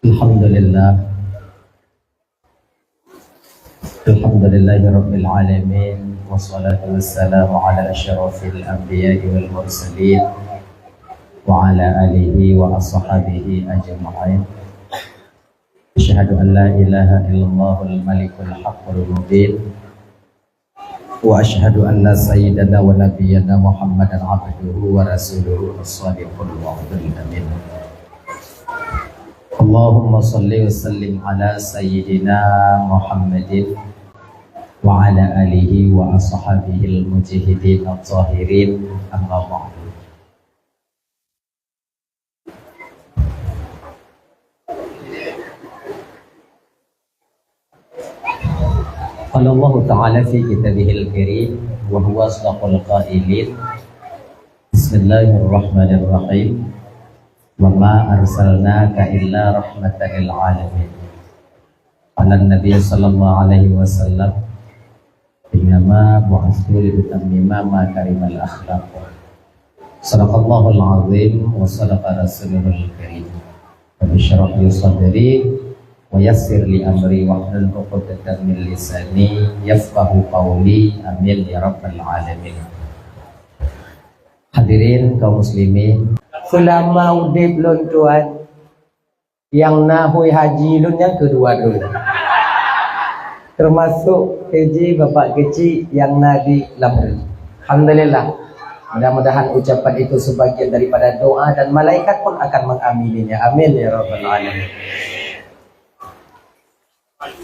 Alhamdulillah. Alhamdulillahirabbil alamin wassalatu wassalamu ala asyrafil anbiya'i wal mursalin wa ala alihi wa ashabihi ajma'in. Asyhadu an la ilaha illallahul malikul haqqul mubin wa asyhadu anna sayyidana wa nabiyyana Muhammadan abduhu wa rasuluhu as-sadiqul wa'dul amin. Allahumma salli wa sallim ala sayyidina Muhammadin wa ala alihi wa ashabihi al-mujahidin at-tahirin, amma ba'du. Qala Allah Ta'ala fi kitabihil karim wa huwa asdaqul qailin. Bismillahirrahmanirrahim. Wa ma arsalnaka illa rahmatan lil alamin. Qala an-nabiy sallallahu alaihi wasallam, innama bu'ithu li utammima makarimal akhlaq. Sadaqallahul azim wa sadaqa rasulul karim. Wa bishrah li sadri wa yassir li amri wa hlul 'uqdatam min lisani yafqahu qawli. Amin ya rabbal alamin. Hadirin kaum muslimin, selama udip lon tuan yang nahui haji lon yang kedua dulu, termasuk haji bapak kecil yang nadi lamri. Alhamdulillah, mudah-mudahan ucapan itu sebagian daripada doa dan malaikat pun akan mengamininya. Amin ya rabbal alamin.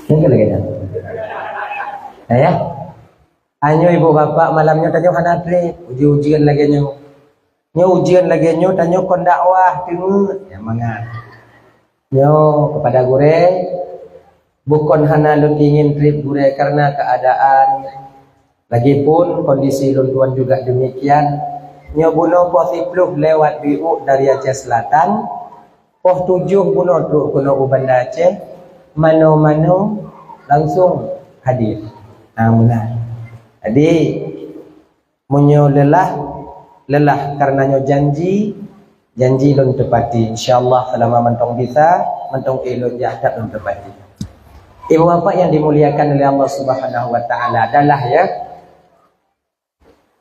Ini lagi ya. Anyo ibu bapak malamnya tanya hanatri ujian lagi nyo. Ujian lagi nyo tanya kon dakwah tingu ya mangat. Nyo kepada gure bukan hana lu ingin trip gure karena keadaan lagipun kondisi luntuan juga demikian. Nyo buno posipluh lewat biu dari Aceh Selatan. Poh 7 buno tu kuno Ubanda Aceh. Mano-mano langsung hadir. Amunah. Jadi munyo lelah karena nyo janji lon tepati. Insyaallah selama mentong bisa, mentong elok jahat lon tepati. Ibu bapak yang dimuliakan oleh Allah Subhanahu wa taala adalah ya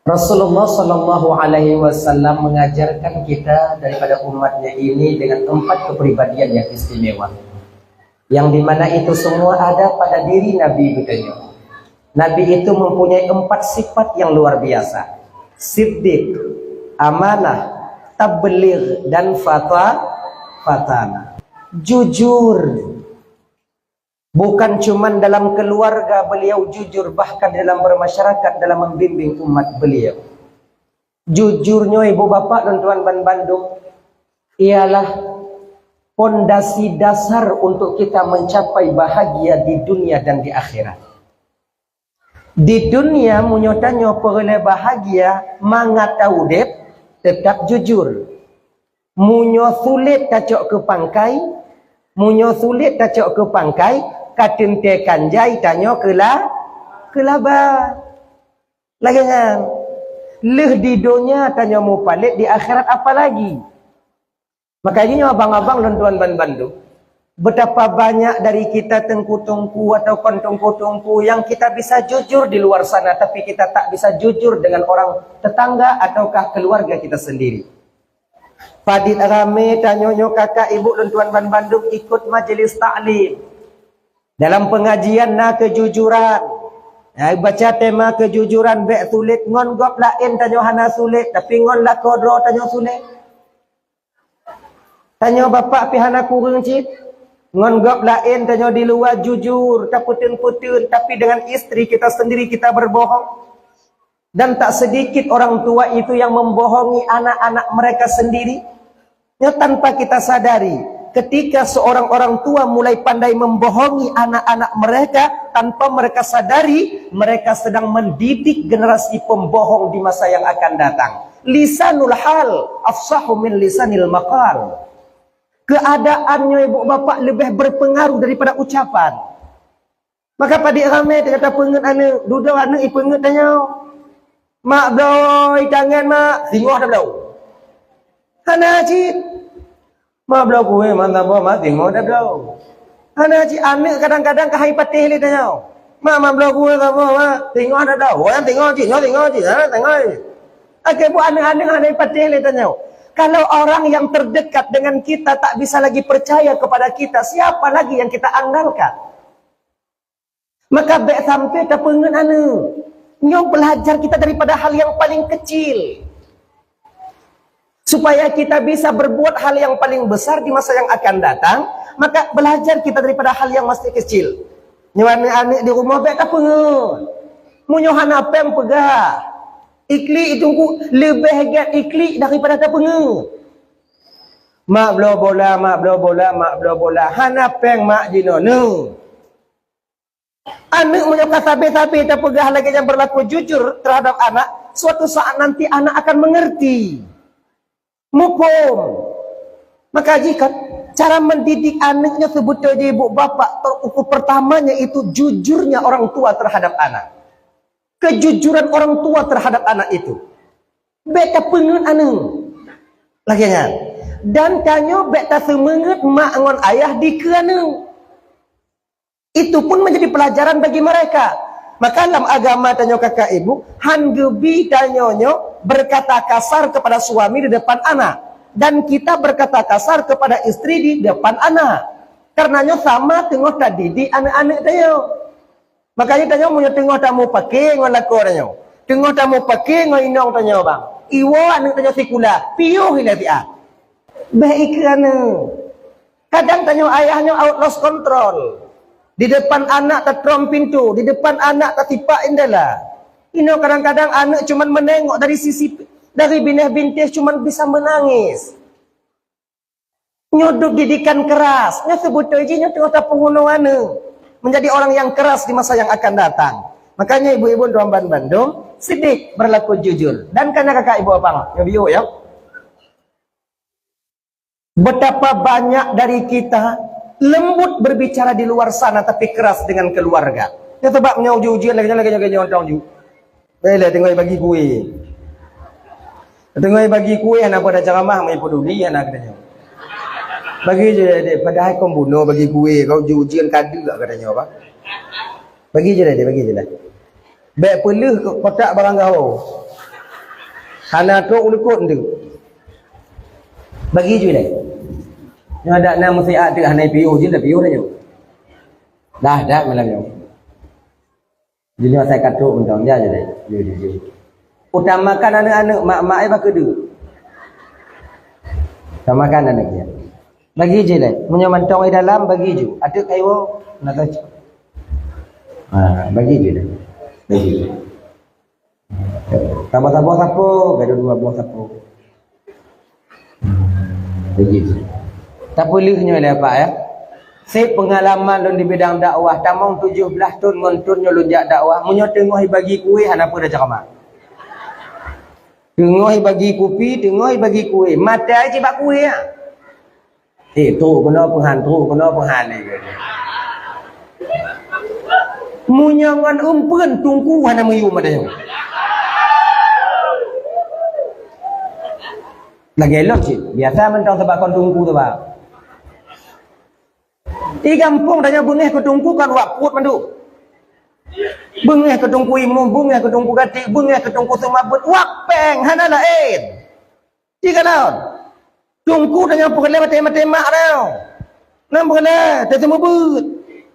Rasulullah sallallahu alaihi wasallam mengajarkan kita daripada umatnya ini dengan 4 kepribadian yang istimewa. Yang dimana itu semua ada pada diri Nabi katanya. Nabi itu mempunyai 4 sifat yang luar biasa. Siddiq, amanah, tabligh, dan fatana. Jujur. Bukan cuman dalam keluarga beliau jujur, bahkan dalam bermasyarakat, dalam membimbing umat beliau. Jujurnya ibu bapak dan tuan Bandung ialah pondasi dasar untuk kita mencapai bahagia di dunia dan di akhirat. Di dunia munyotanyo perle bahagia mangata udep tetap jujur. Munyo sulit tacok ke pangkai, katente kanjai tanyo kelaba. Lagi kan? Leh di dunia tanyo mu palit, di akhirat apa lagi? Makanya abang-abang dan tuan Bandung, betapa banyak dari kita tengku-tengku atau kontongku-tengku yang kita bisa jujur di luar sana, tapi kita tak bisa jujur dengan orang tetangga ataukah keluarga kita sendiri. Padit rame tanyonyo kakak ibu dan tuan Bandung ikut majelis taklim. Dalam pengajian na kejujuran. Baca tema kejujuran bek sulit ngon gop lain tanyo hana sulit, tapi ngon la kodro tanyo sulit. Tanyo bapak pihana kurang cip. Ngon gop lain tanyo di luar jujur, tak putun-putun, tapi dengan istri kita sendiri kita berbohong. Dan tak sedikit orang tua itu yang membohongi anak-anak mereka sendiri. Ya, tanpa kita sadari, ketika seorang orang tua mulai pandai membohongi anak-anak mereka, tanpa mereka sadari, mereka sedang mendidik generasi pembohong di masa yang akan datang. Lisanul hal afsahu min lisanil maqal. Keadaannya ibu bapak lebih berpengaruh daripada ucapan. Maka pada ramai dia kata pengen anak duduk anak ipenget tanya. Mak boy tangan mak singoh dah belau. Hana cip. Ma belau kuih mantap ma tengok dah belau. Ana cik anak kadang-kadang kahai patih le tanya. Ma belau kuih tak apa ma tengok dah dah. Orang tengok cik, tengok cik. Ha tengok. Okey bu anak-anak kahai patih le tanya. Kalau orang yang terdekat dengan kita tak bisa lagi percaya kepada kita, siapa lagi yang kita andalkan? Maka baik sampai tak pengen anu. Nyom belajar kita daripada hal yang paling kecil. Supaya kita bisa berbuat hal yang paling besar di masa yang akan datang, maka belajar kita daripada hal yang masih kecil. Nyom anak di rumah baik tak pengen. Munyo hana pem pegah. Iklik itu lebih hebat iklik daripada tak pengen. Mak belau bola, mak belau bola, mak belau bola. Hana peng mak jino no. Anak menyokong sabi-sabi dan pegah lagi yang berlaku jujur terhadap anak, suatu saat nanti anak akan mengerti. Mufhum. Maka jika cara mendidik anaknya sebetulnya ibu bapa terukur pertamanya itu jujurnya orang tua terhadap anak. Kejujuran orang tua terhadap anak itu. Beta pengen anu. Laginya. Dan kanyo beta semangat mak ngon ayah di kerana. Itu pun menjadi pelajaran bagi mereka. Maka dalam agama tanyo kakak ibu, han gebi tanyonyo berkata kasar kepada suami di depan anak. Dan kita berkata kasar kepada istri di depan anak. Karenanya sama tengok tadi di anak-anak tanyo. Makanya tanyo punya tengok tamu pakai ngon lako tanyo. Tengok tamu pakai ngon inong tanyo bang. Iwo anak tanyo sikula, piuh hilah tiak. Baik kerana kadang tanyo ayahnya out lost control. Di depan anak tertrom pintu, di depan anak tertipak indahlah. Ino kadang-kadang anak cuman menengok dari sisi dari bineh bintis cuman bisa menangis. Nyodok didikan keras, nya sebetulnya tengok tak penghunu anu. Menjadi orang yang keras di masa yang akan datang. Makanya ibu-ibu Tuan Bandung sidik berlaku jujur. Dan karena kakak ibu abang, yang biu ya. Betapa banyak dari kita lembut berbicara di luar sana tapi keras dengan keluarga. Dia sebab menyau ujian lagi orang ju. Baiklah tengok bagi kuih. Tengok bagi kuih anak pada ceramah mai peduli anak katanya. Bagi je dia padahal kau bunuh bagi kuih kau ujian kadu tak katanya apa. Bagi je dia bagi je lah. Baik pelih kotak barang kau. Hana tu ulukut tu. Bagi je dia. Yang ada nama mesti ada hanai piu je dah piu dah. Dah malam ni. Jadi saya katuk untuk dia je dah. Dia. Utamakan anak-anak mak-mak ai bak kedu. Utamakan anaknya. Bagi je dah. Munyo mantong ai dalam bagi je. Ada kaiwo nak tahu. Bagi je dah. Bagi. Tambah-tambah sapo, gaduh dua buah sapo. Bagi je. Tak bolehnya lah Pak ya. Saya pengalaman lon di bidang dakwah tamang 17 tahun ngontunnya lunjak dakwah. Munyo tengok bagi kuih apa dah ceramah. Tengok bagi kopi, tengok bagi kuih. Mata aja bak kuih ah. Tu kena penghan ni. Munyo ngan umpeun tungku hana meyu madanya. Lagi elok cik. Biasa mentang sebab kon tungku tu Pak. Di kampung tanya bungeh ketungku kan wakut mandu. Bungeh ketungku imum, bungeh ketungku gatik, bungeh ketungku semabut, wakpeng hana lain. Jika tahun. Tungku tanya perle mati-mati-mak tau. Nam perle, tak semua but.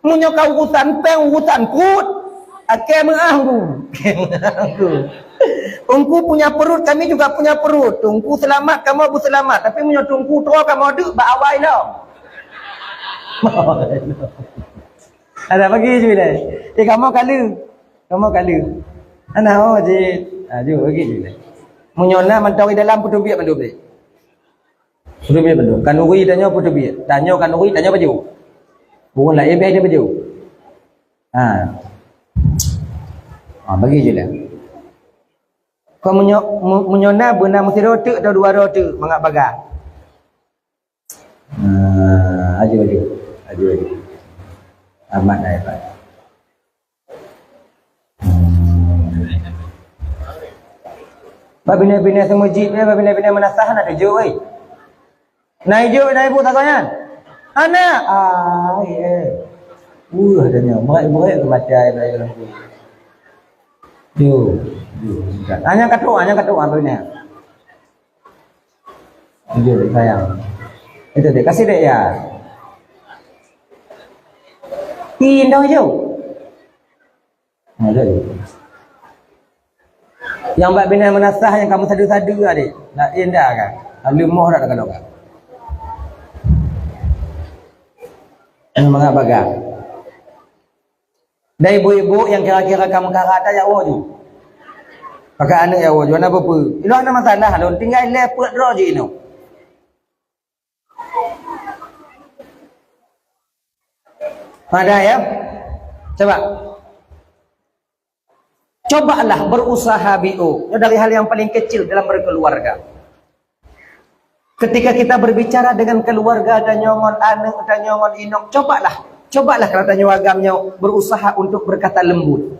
Munyo kau urusan peng, urusan kut. Ake menganggu. Tungku punya perut, kami juga punya perut. Tungku selamat, kamu aku selamat. Tapi munyo tungku tua kamu ada, bak awai dah. Ada bagi je dah. Kamu kala. Ana je. Ju bagi je dah. Munyona mantau di dalam putu biak mandu beli. Putu biak mandu. Kanuri tanya putu biak. Tanya kanuri tanya baju. Bukan lah biak dia baju. Bagi je lah. Kau munyona benar mesti rotek atau dua rotek mangak bagar. Aja baju. Amat dah Pak. Bina-bina semujib dia, bina-bina menasah nak tuju oi. Naik ibu takutnya. Anak. Ya. Katanya. Merek ke macam air lampu. Yo. Hanya katuk apa ni? Yo, sayang. Itu dia, kasih dia ya. Indah je. Ada. Yang buat bina menasah yang kamu sadu-sadu adik. Nak indah kan? Lemah dah kan orang. Mengapa gak? Dari ibu-ibu yang kira-kira kamu kata ya wajib. Pakai anak ya wajib. Mana apa? Ini ada masalah. Lalu tinggal lepet roh je ini. Ada ya? Cobalah berusaha bi'u. Dari hal yang paling kecil dalam berkeluarga. Ketika kita berbicara dengan keluarga dan nyongon anak dan nyongon inok, cobalah kalau tanya agamnya berusaha untuk berkata lembut.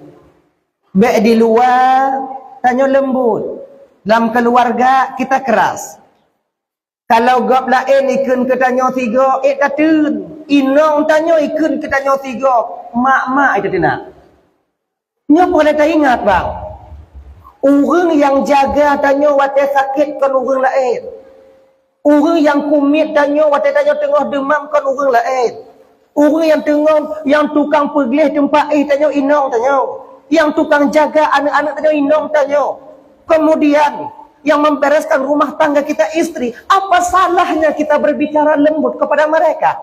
Baik di luar tanya lembut. Dalam keluarga kita keras. Kalau gap lain ikun ke tanya tiga, tatun. Inong tanya ikun ke tanya tiga, mak itu tidak. Nya boleh tak ingat bang. Orang yang jaga tanya watai sakit kan orang lain. Orang yang kumit tanya watai tanya tengah demam kan orang lain. Orang yang tengah yang tukang pergelih tempat tanya inong tanya. Yang tukang jaga anak-anak tanya inong tanya. Kemudian yang membereskan rumah tangga kita istri, apa salahnya kita berbicara lembut kepada mereka?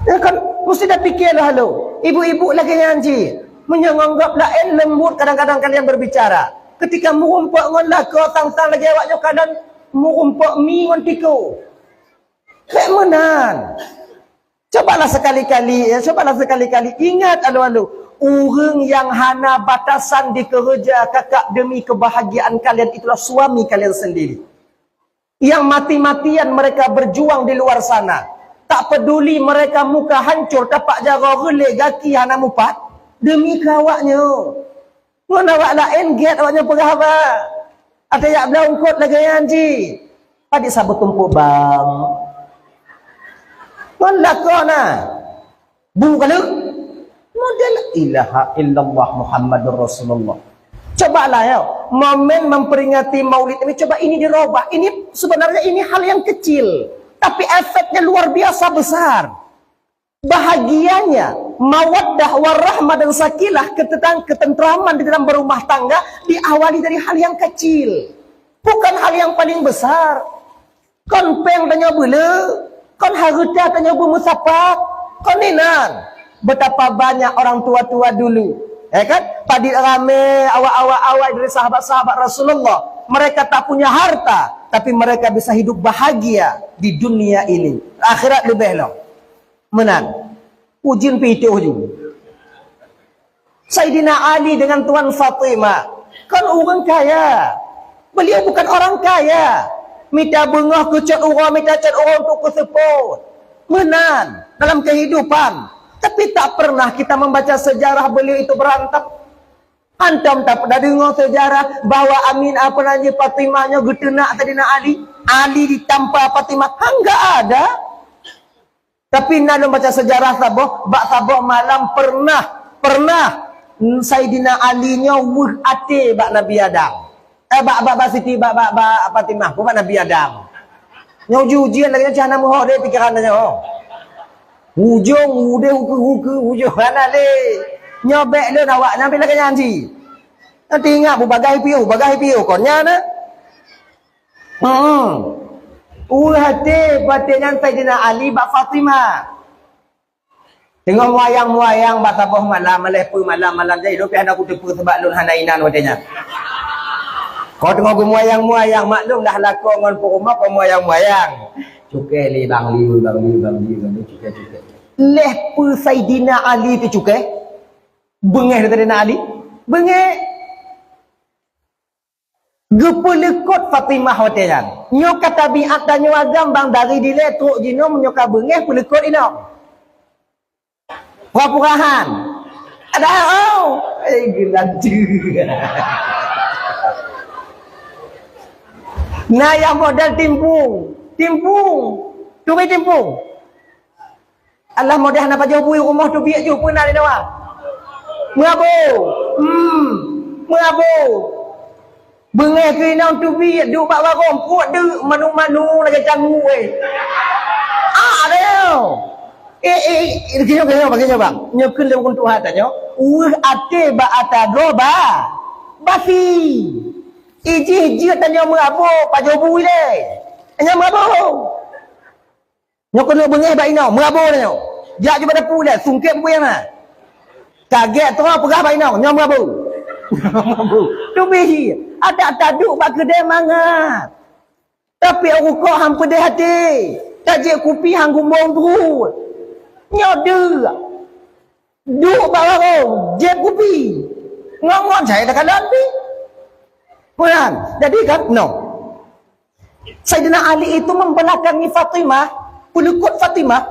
Ya kan, mesti dah fikirlah lo. Ibu-ibu lagi nyanyi, menyanggap lain lembut kadang-kadang kalian berbicara. Ketika murumpak ngon laka tang-tang lagi awaknya kadang murumpak mi ngon tiko. Lek menan. Cobalah sekali-kali ingat alu-alu. Orang yang hana batasan di kerja kakak demi kebahagiaan kalian itulah suami kalian sendiri. Yang mati-matian mereka berjuang di luar sana. Tak peduli mereka muka hancur tapak jara relay gaki hana mupat demi kawaknya. Mana awak lain get awaknya perahaba. Ada yang belau kot lagi anji. Tadi sabut tumpuk bang. Mana kau nak? Bukan model ilaha illallah Muhammadur Rasulullah. Cobalah ya, momen memperingati Maulid ini coba ini dirubah. Ini sebenarnya ini hal yang kecil, tapi efeknya luar biasa besar. Bahagianya, mawaddah warahmah dan sakinah, ketentraman di dalam berumah tangga diawali dari hal yang kecil, bukan hal yang paling besar. Kon peng tanya bela, kon harta tanya bermusafat, kon ninan. Betapa banyak orang tua-tua dulu, ya kan? Padi rame awak-awak dari sahabat-sahabat Rasulullah. Mereka tak punya harta, tapi mereka bisa hidup bahagia di dunia ini. Akhirat lebih long. Menang. Ujin piti ujin. Sayyidina Ali dengan Tuan Fatimah, kan orang kaya. Beliau bukan orang kaya. Minta bengah kecat orang, minta cat orang untuk keseput. Menang dalam kehidupan. Tapi tak pernah kita membaca sejarah beliau itu berantap. Antum tak pernah dengar sejarah bahawa Amin apa namanya Fatimahnya getenak tadi nak Ali ditampa Fatimah. Enggak ada. Tapi nak baca sejarah sabah, bak sabah malam pernah Sayyidina Ali-nya wuh ate bak Nabi Adam. Bak Siti bak Fatimah, bukan Nabi Adam. Nyau ujian lagi jangan mau dia pikirannya ujung mana le nyobek le awak nampi lagi nyanyi nanti ingat bagai piu konnya na hati batingan Sayyidina Ali bak Fatimah tengok muayang bak tabuh malam malam jadi dopi hendak aku tepu sebab lun hanainan watenya kau tengok muayang maklum dah laku ngon rumah muayang cukai li bang li cukai leh pu Sayyidina Ali tu cukai bengeh dari Ali bengeh gepelekot Fatimah hotelan nyo kata biat dan nyo agam bang dari dile truk jino menyoka bengeh pelekot ino pura-purahan ada gelanju nah yang modal timpung. Tu be timpung. Allah mudah nak jauh bui rumah tu biak je pun ada nawa. Merabu. Merabu. Bengai kena tu biak duk bak barong kuat de manu-manu lagi canggu dia. Kena bagi bang. Nyekun le kun Tuhan tanya. Ate ba atado ba. Basi. Iji tanya merabu pa jauh bui le. Hanya merabu. Nyokon lu bengai ba inau merabu tanya. Jak je pada pu dia sungkep pu yang nah. Kaget tu apa ba inau nyom merabu. Tu bihi. Ada taduk bak kedai mangat. Tapi aku kok hang pedih hati. Tak je kupi hang gumbong tu. Nyode. Duk bak warung, je kupi. Ngon-ngon saya dah kalan pi. Puan, jadi kan no. Sayyidina Ali itu membelakangi Fatimah, pelukut Fatimah.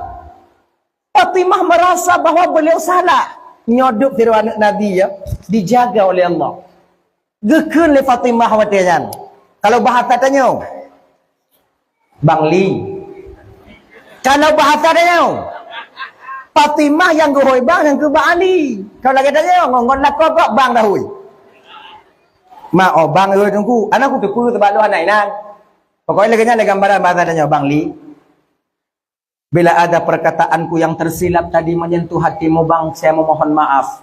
Fatimah merasa bahawa beliau salah. Nyoduk firman Nabi ya, dijaga oleh Allah. Gekun le Fatimah watian. Kalau bahasa tanya, Bang Li. Kalau bahasa tanya, Fatimah yang gohoi bang yang ke Bang Ali. Kalau lagi tanya, ngon nak kok bang dah hui. Ma bang ơi tunggu, anak aku tu tebak lu anak nang. Pokoknya lagi gambaran bahasa tanya Bang Li. Bila ada perkataanku yang tersilap tadi menyentuh hatimu bang, saya memohon maaf.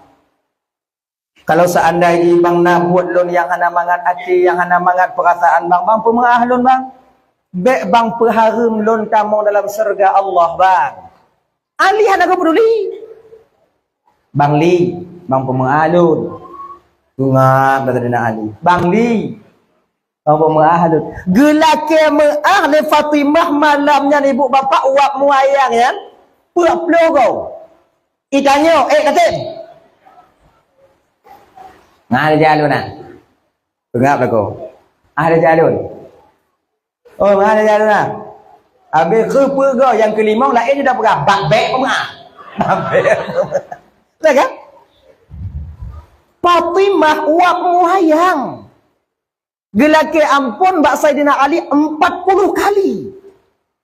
Kalau seandainya bang nak buat lon yang hana mangat hati, yang hana mangat perasaan bang, bang pemerah lon bang. Bek bang peharum lon kamu dalam surga Allah bang. Ali hana kau peduli. Bang Li, bang pemerah lon. Tungap kata dina Ali. Bang Li, apa mengahlul gelake mengahl Fatimah malamnya ibu bapa uap muayang ya puak logo itanya katin ngah ada jalun nah tengap lagu ada jalun ada jalun nah habis ke perga yang kelima lain dia dah perah bak bek pemah tak kan Fatimah uap muayang gelake ampun bak Saidina Ali 40 kali.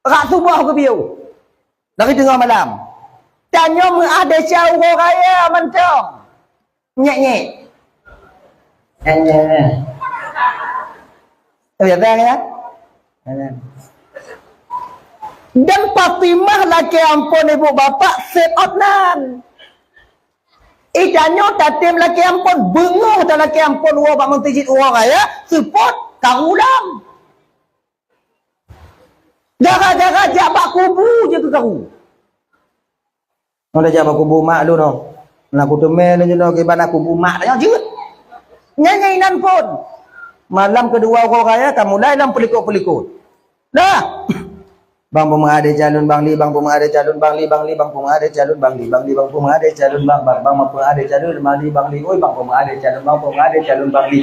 Rak subuh ke biu. Dari tengah malam. Tanya ada jauh raya mentong. Nyek-nyek. Ya bang ya. Dan Fatimah laki ampun ibu bapa set out nan. Ikannya tatim laki ampun benguh tak laki ampun uang bak mentijit uang raya support karulam gara-gara jabak kubu je ke karu ada jabak kubu mak lu no nak kutemel je no gimana kubu mak dah je nyanyian pun malam kedua uang raya kamu mulai dalam pelikut-pelikut dah bang pemengade calon bang Li bang pemengade calon bang Li bang Li bang pemengade calon bang Li bang Li bang pemengade calon bang pemengade calon bang Li bang Li oi bang pemengade calon bang Li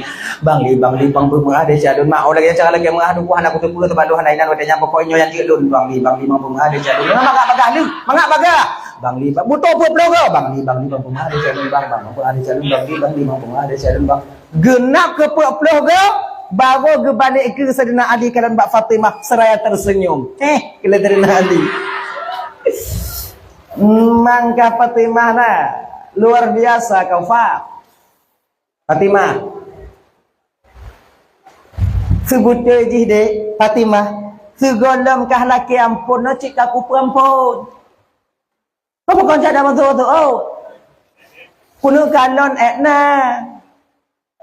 bang Li bang pemengade calon mak orang yang cara lagi mengadu ku anak ku tu tebaluhan ainan wadanya pokoknya yang jelun bang Li bang pemengade calon mangak bagah lu mangak bagah bang Li butuh pun logo bang Li bang pemengade calon bang pemengade calon bang Li bang pemengade calon bang genap ke logo baru ke balik ke Saidina Ali kalan bak Fatimah seraya tersenyum. Kala Saidina Ali. Mangka Fatimah nah luar biasa kau Fatimah. Sebut je dek Fatimah. Segolom kah laki ampun no cik aku perempuan. Kau bukan cara masuk tu Kuno kalon etna.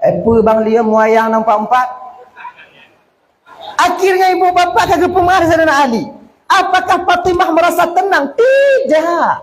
Apa bang Lia muayang nampak akhirnya ibu bapa kagak pemarah Saidina Ali. Apakah Fatimah merasa tenang? Tidak.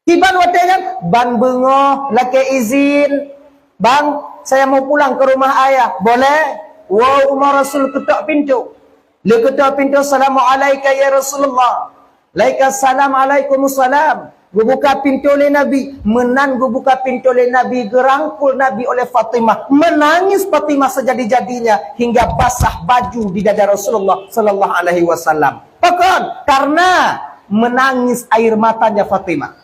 Tiban watenya ban bengoh laki izin. Bang, saya mau pulang ke rumah ayah. Boleh? Wow, rumah Rasul ketok pintu. Le ketok pintu, Assalamualaikum ya Rasulullah. Waalaikumsalam. Gue buka pintu oleh Nabi. Menan gue buka pintu oleh Nabi. Gerangkul Nabi oleh Fatimah. Menangis Fatimah sejadi-jadinya. Hingga basah baju di dada Rasulullah Sallallahu Alaihi Wasallam. Bukan. Karena menangis air matanya Fatimah.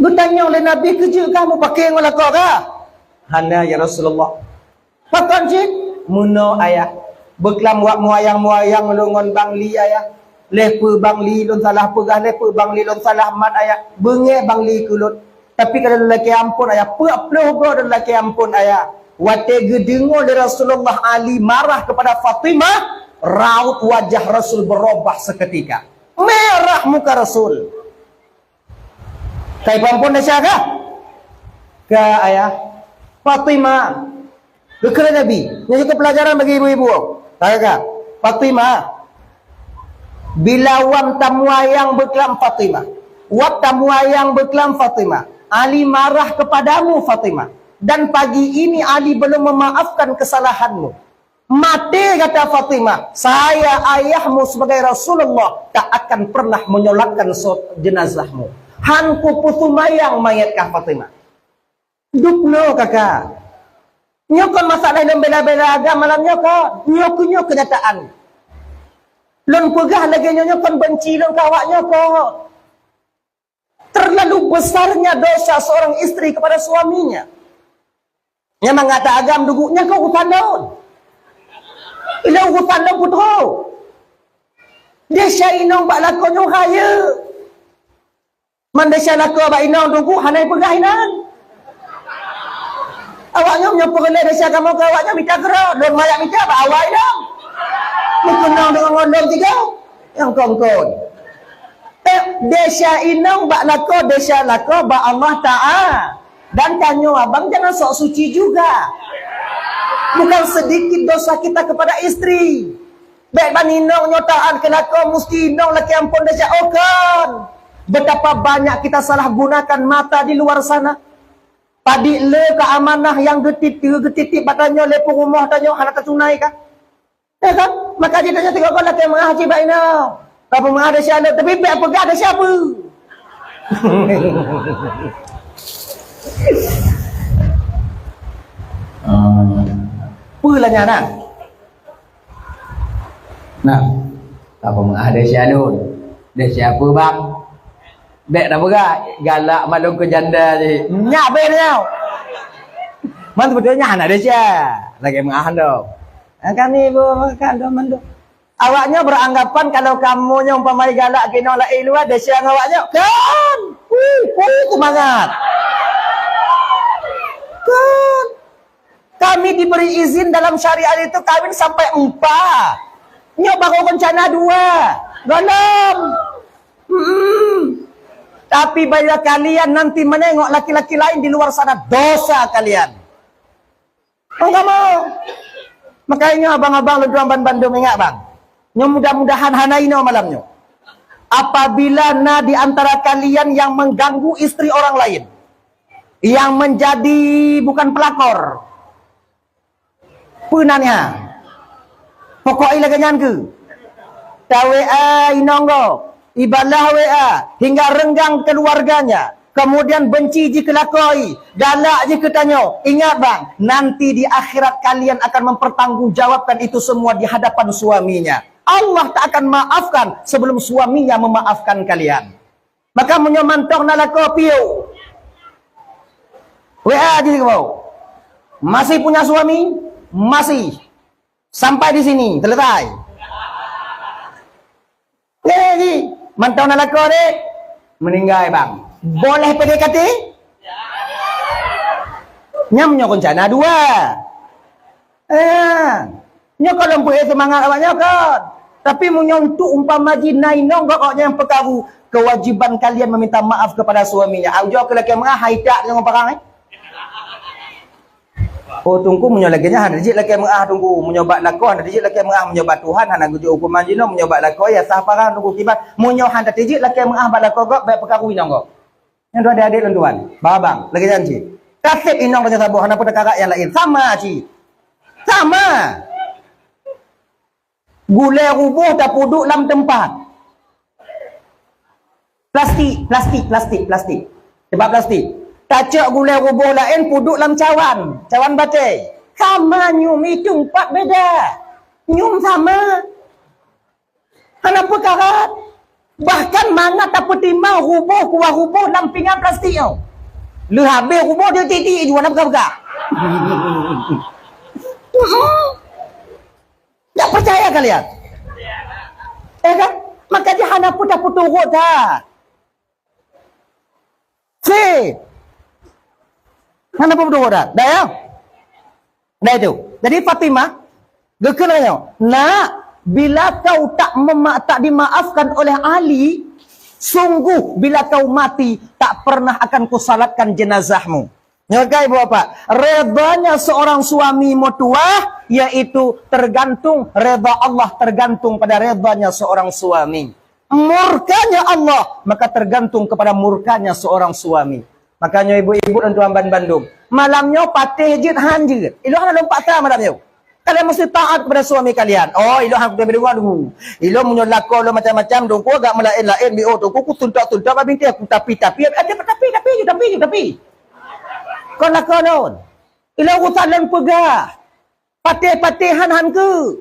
Gue tanya oleh Nabi, kerja kamu pakai yang oleh kau kah? Hana ya Rasulullah. Bukan cik. Muno ayah. Beklam buat muayang-muayang lungon bang li ayah. Lepa bang li lun salah pegah, lepa bang li lun salah mat ayah. Bengek bang li kulut. Tapi kalau lelaki ampun ayah, peluh bro lelaki ampun ayah. Wate gedengo dari Rasulullah Ali marah kepada Fatimah, raut wajah Rasul berubah seketika. Merah muka Rasul. Kai ampun dah syaka? Ke ayah Fatimah. Dekala Nabi. Ini juga pelajaran bagi ibu-ibu. Kak, Fatimah. Bila wam tamuayang beklam Fatimah. Wam tamuayang beklam Fatimah. Ali marah kepadamu Fatimah. Dan pagi ini Ali belum memaafkan kesalahanmu. Mati kata Fatimah. Saya ayahmu sebagai Rasulullah tak akan pernah menyolatkan jenazahmu. Hanku putumayang mayatkah Fatimah. Dukno kakak. Nyokon masalah dalam bela-bela agama malam nyokon. Nyokon kenyataan. Lun pegah lagi nyokon benci lun kawak nyokon. Terlalu besarnya dosa seorang istri kepada suaminya. Yang mengata agam duguknya kau hutan daun. Ilau hutan daun putro. Dia syainom bak lakonyo kaya. Mandasya lakon bak inong dugu hanai pegah inan. Awaknya menyopok oleh dasya kamu ke awaknya minta gerak. Lun mayak minta bak awak inong. Mengenang dengan ngondong tiga. Yang kongkong. Desya inong bak lako, desya lako bak Allah Ta'ala. Dan tanyo abang jangan sok suci juga. Bukan sedikit dosa kita kepada istri. Baik ban inong nyotaan ke lako, mesti inong laki ampun desya okan. Betapa banyak kita salah gunakan mata di luar sana. Padi le ke amanah yang getitip batanyo lepo rumah tanyo anak ketunai kah? Ya kan? Maka dia tanya tengok kau laki mengaji bak inong. Apa mengaji desya tapi baik pegah ada siapa? Pulanya nak. Nah, apa ada syalun? Dia siapa bang? Dek dah berah, galak malu ke janda je. Nyak benar. Man sebetulnya anak dia sia. Lagi mengahan dong. Kami makan dong mando. Awaknya beranggapan kalau kamu yang umpamai galak kena lah luar dia sia awaknya. Kan? Semangat. Kan? Kami diberi izin dalam syariat itu kawin sampai 4. Nyok baru rencana 2. Golong. Tapi bila kalian nanti menengok laki-laki lain di luar sana, dosa kalian. Enggak mau. Makanya abang-abang leduang Bandung ingat bang. Nyok mudah-mudahan hanaino malamnya. Apabila di antara kalian yang mengganggu istri orang lain, yang menjadi bukan pelakor, punanya pokoknya laganyan ke WA inonggo ibalah WA hingga renggang keluarganya, kemudian benci jika lakoi, galak jika tanyo. Ingat bang, nanti di akhirat kalian akan mempertanggungjawabkan itu semua di hadapan suaminya. Allah tak akan maafkan sebelum suaminya memaafkan kalian. Maka menyomantok nalako piu WA aja kau. Masih punya suami? Masih. Sampai di sini, selesai. Lagi, mantau nalako dek. Meninggal bang. Boleh PDKT? Nyamnya rencana 2. Nyo kalau boleh semangat awaknya kan. Tapi menyontuk umpama jinainong goknya yang perkaru. Kewajiban kalian meminta maaf kepada suaminya. Aujo ke laki mengah haidak dengan barang Oh tunggu menyolaginya ada dijik laki mengah tunggu menyobat lakon ada dijik laki mengah menyobat Tuhan ana guju hukuman jino menyobat lakon ya sah parang tunggu kibat munyohan ada dijik laki mengah balakon gok baik perkaru inong gok. Yang dua adik dan tuan. Babang lagi janji. Kasih inong dengan sabuh hana pun kakak yang lain sama ci. Sama. Gulai rubuh tak puduk dalam tempat. Plastik. Sebab plastik. Tacak gulai rubuh lain puduk dalam cawan batai. Sama nyum itu 4 beda. Nyum sama. Kenapa karat? Bahkan mana tak pertimbang rubuh kuah rubuh dalam pinggan plastik tau. Lu habis rubuh dia titik juga nak buka-buka. Tak Tak percaya kalian? Kan? Maka dia hana pun dah turut dah. Hana pun turut dah. Dah ya? Dah itu. Jadi Fatimah, gekenanya, nak, bila kau tak dimaafkan oleh Ali, sungguh bila kau mati, tak pernah akan kusalatkan jenazahmu. Ngerti ibu bapak? Redanya seorang suami mutuah, yaitu tergantung reda Allah, tergantung pada redanya seorang suami. Murkanya Allah, maka tergantung kepada murkanya seorang suami. Makanya ibu-ibu dan tuan Bandung, malamnya patih jid hanjid. Ilu hana lompat tak malamnya. Kalian mesti taat kepada suami kalian. Oh, ilu hang berdua dulu. Ilu menyolako lo macam-macam dong. Ku agak melain-lain bi tu. Ku tuntak-tuntak binti aku tapi tapi. Kau nak konon. Ilau utalan pegah. Patih-patihan han ke.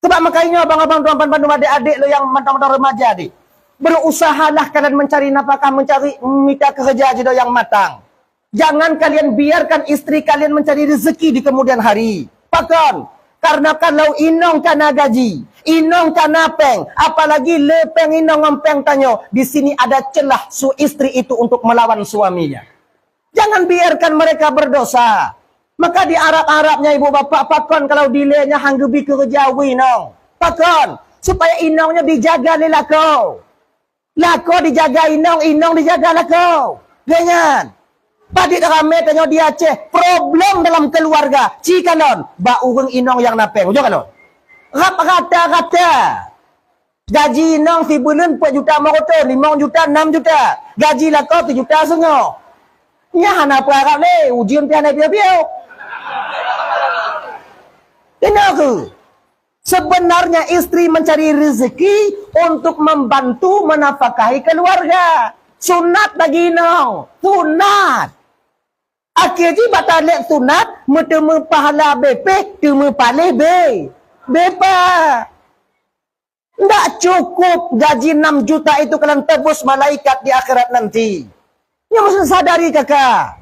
Sebab makanya abang-abang tuan Bandung adik-adik lo yang matang-matang remaja adik. Berusahalah kalian mencari nafkah, mencari minta kerja je yang matang. Jangan kalian biarkan istri kalian mencari rezeki di kemudian hari. Pakon. Karena kalau inong kana gaji, inong kana peng, apalagi lepeng inong ngempeng tanyo, di sini ada celah su istri itu untuk melawan suaminya. Jangan biarkan mereka berdosa. Maka di Arab-Arabnya ibu bapak pakon kalau dilenya hanggebi kerjawi nong. Pakon supaya inongnya dijaga ni lako. Lako dijaga inong dijaga lako. Ganyan. Padik ramai tanya dia Aceh, problem dalam keluarga. Cika non, ba urang inong yang napeng. Ujung kan? Rap kata. Gaji inong si bulan 4 juta maroto, 5 juta, 6 juta. Gaji lako 7 juta setengah. Nya hana perharap le, ujian pian piau. Kenapa? Sebenarnya istri mencari rezeki untuk membantu menafkahi keluarga. Sunat bagi nong, sunat. Akhirnya batalek sunat, metemu pahala BP, temu palih B. Bepa. Tak cukup gaji 6 juta itu kalian tebus malaikat di akhirat nanti. Yang mesti sadari kakak.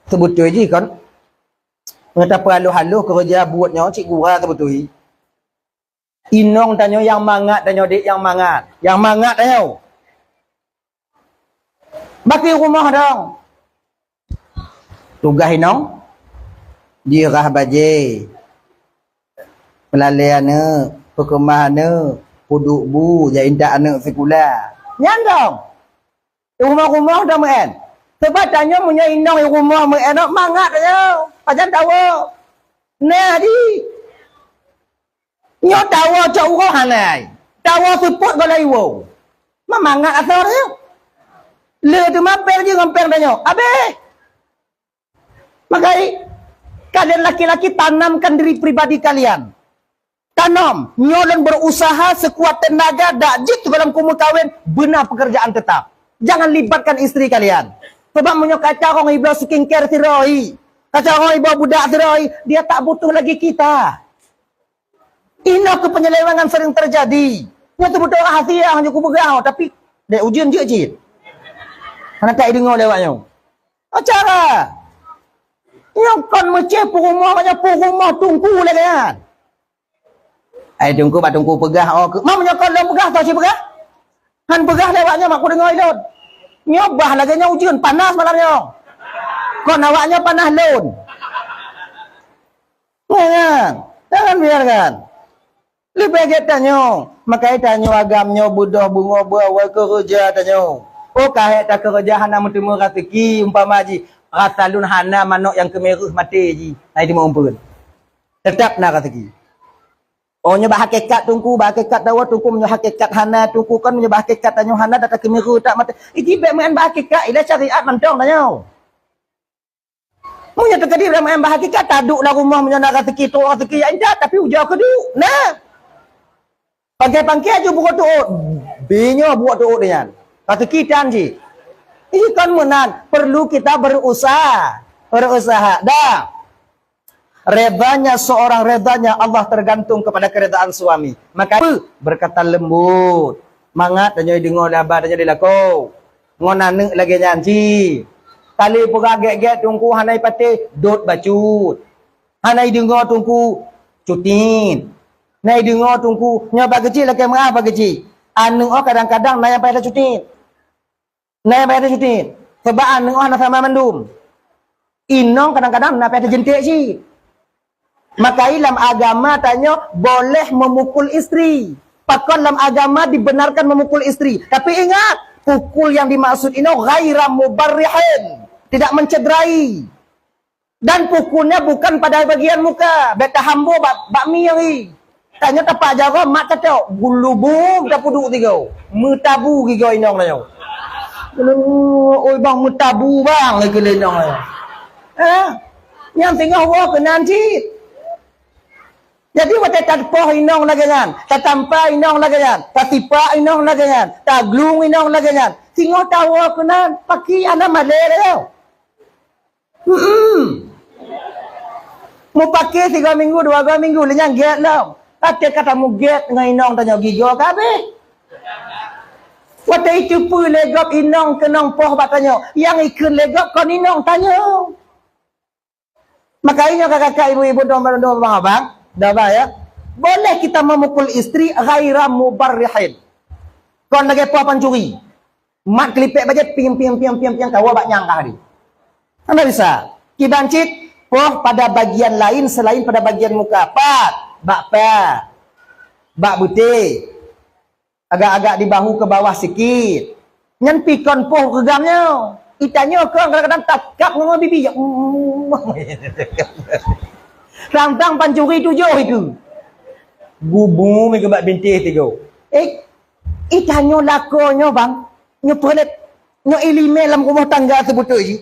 Sebetul je kan? Mengata perhalu-halu kerja buatnya cikgu lah sebetul. Inong tanya yang mangat, tanya dik yang mangat. Yang mangat tanya. Baki rumah dong. Tugas inong. Dirah baje. Pelalian perkemahan puduk bu, jaindak anak sekolah. Nyandong. Rumah-rumah dah men. Sebab tanya punya inong rumah men nak mangat tanya. Pajan tahu. Nah di. Nyo tahu jauh hanai. Tahu support balai wo. Mangat asal dia. Le tu mampir je ngampir tanya. Abe. Makai kalian laki-laki tanamkan diri pribadi kalian. Tanam, nyolan berusaha sekuat tenaga dak jit dalam kumul kawin benar pekerjaan tetap. Jangan libatkan istri kalian. Sebab punya kacau orang ibu skincare tiroi. Kacau orang ibu budak tiroi, dia tak butuh lagi kita. Ini ke penyelewengan sering terjadi. Dia tu butuh rahasia hanya ku berau tapi dek ujian je cit. Mana tak dengar lewatnya. Acara. Yang kan meceh rumah banyak rumah tunggu lagi kan. Tunggu tunggu pegah oh ke. Mak menyokong lo pegah tau si pegah? Han pegah lewatnya mak ku dengar ilot. Nyobah lagi nya ujian panas malamnya. Kau nawaknya panas lon. Jangan biarkan. Lebih tanya. Makai tanya agamnya budah bunga buah kerja tanya. Oh kahit tak kerja hana mentemu rezeki umpama ji. Rasalun hana manok yang kemerah mati ji. Hai di mumpun. Tetap nak rezeki. Oh nyoba hakikat tungku, hakikat dawa tungku menyo hakikat hana tungku kan menyo hakikat tanyo hana datang kemiru tak mati. Iki be men hakikat ila syariat mantong tanyo. Munyo terkadi dalam men hakikat taduklah rumah menyo nak rezeki tu rezeki ya indah tapi ujar keduk. Nah. Pangkai-pangkai aja buat tu. Binyo buat tu dengan. Rezeki tan ji. Ini kan menan perlu kita berusaha. Berusaha. Dah. Redanya seorang redanya Allah tergantung kepada keredaan suami. Maka berkata lembut. Mangat tanya dengar dapat tanya dilako. Ngonane lagi nyanci. Kali pura gek-gek tungku hanai pate dot bacut. Hanai dengar tungku cuti. Nai dengar tungku, nyoba kecil lagi merah apa kecil. Anu kadang-kadang nai apa ada cuti. Nai apa ada cuti. Sebab anu nak sama mandum. Inong kadang-kadang nak ada jentik sih. Maka dalam agama tanya boleh memukul istri. Pakon dalam agama dibenarkan memukul istri. Tapi ingat, pukul yang dimaksud ini ghaira mubarrihin. Tidak mencederai. Dan pukulnya bukan pada bagian muka. Beta hambo bakmi yang ni. Tanya tapak jaga mak kata gulubu dah puduk tiga. Mutabu gigo inong layo. Oi bang mutabu bang lagi inong layo. Yang tengah wa kenan cit. Jadi wate tatpoh inong lagi kan. Tatampa inong lagi kan. Tatipa inong lagi kan. Taglung inong lagi kan. Tengah tahu kenan paki anak malay layo. Mau pakai 3 minggu, 2 minggu lenyang get lah. Kata mu get dengan inong tanya gigo kabeh. Waktu itu pun legop inong kenong poh bat tanya. Yang ikut legop kon inong tanya. Makanya kakak-kakak ibu-ibu domba abang, dah ya. Boleh kita memukul istri ghaira mubarrihin. Kon lagi poh pancuri. Mak kelipek baje piam tawa bak nyangka hari. Anda bisa. Kibancit poh pada bagian lain selain pada bagian muka. Bak putih. Agak-agak di bahu ke bawah sikit. Nyan pikon poh kegamnya. Itanya kau kadang-kadang takap ngomong bibi. Rantang pancuri 7 itu. Gubu mereka buat bintik 3. Itanya lakonnya bang. Nyo pelet. Nyo ilime dalam rumah tangga sebetul je.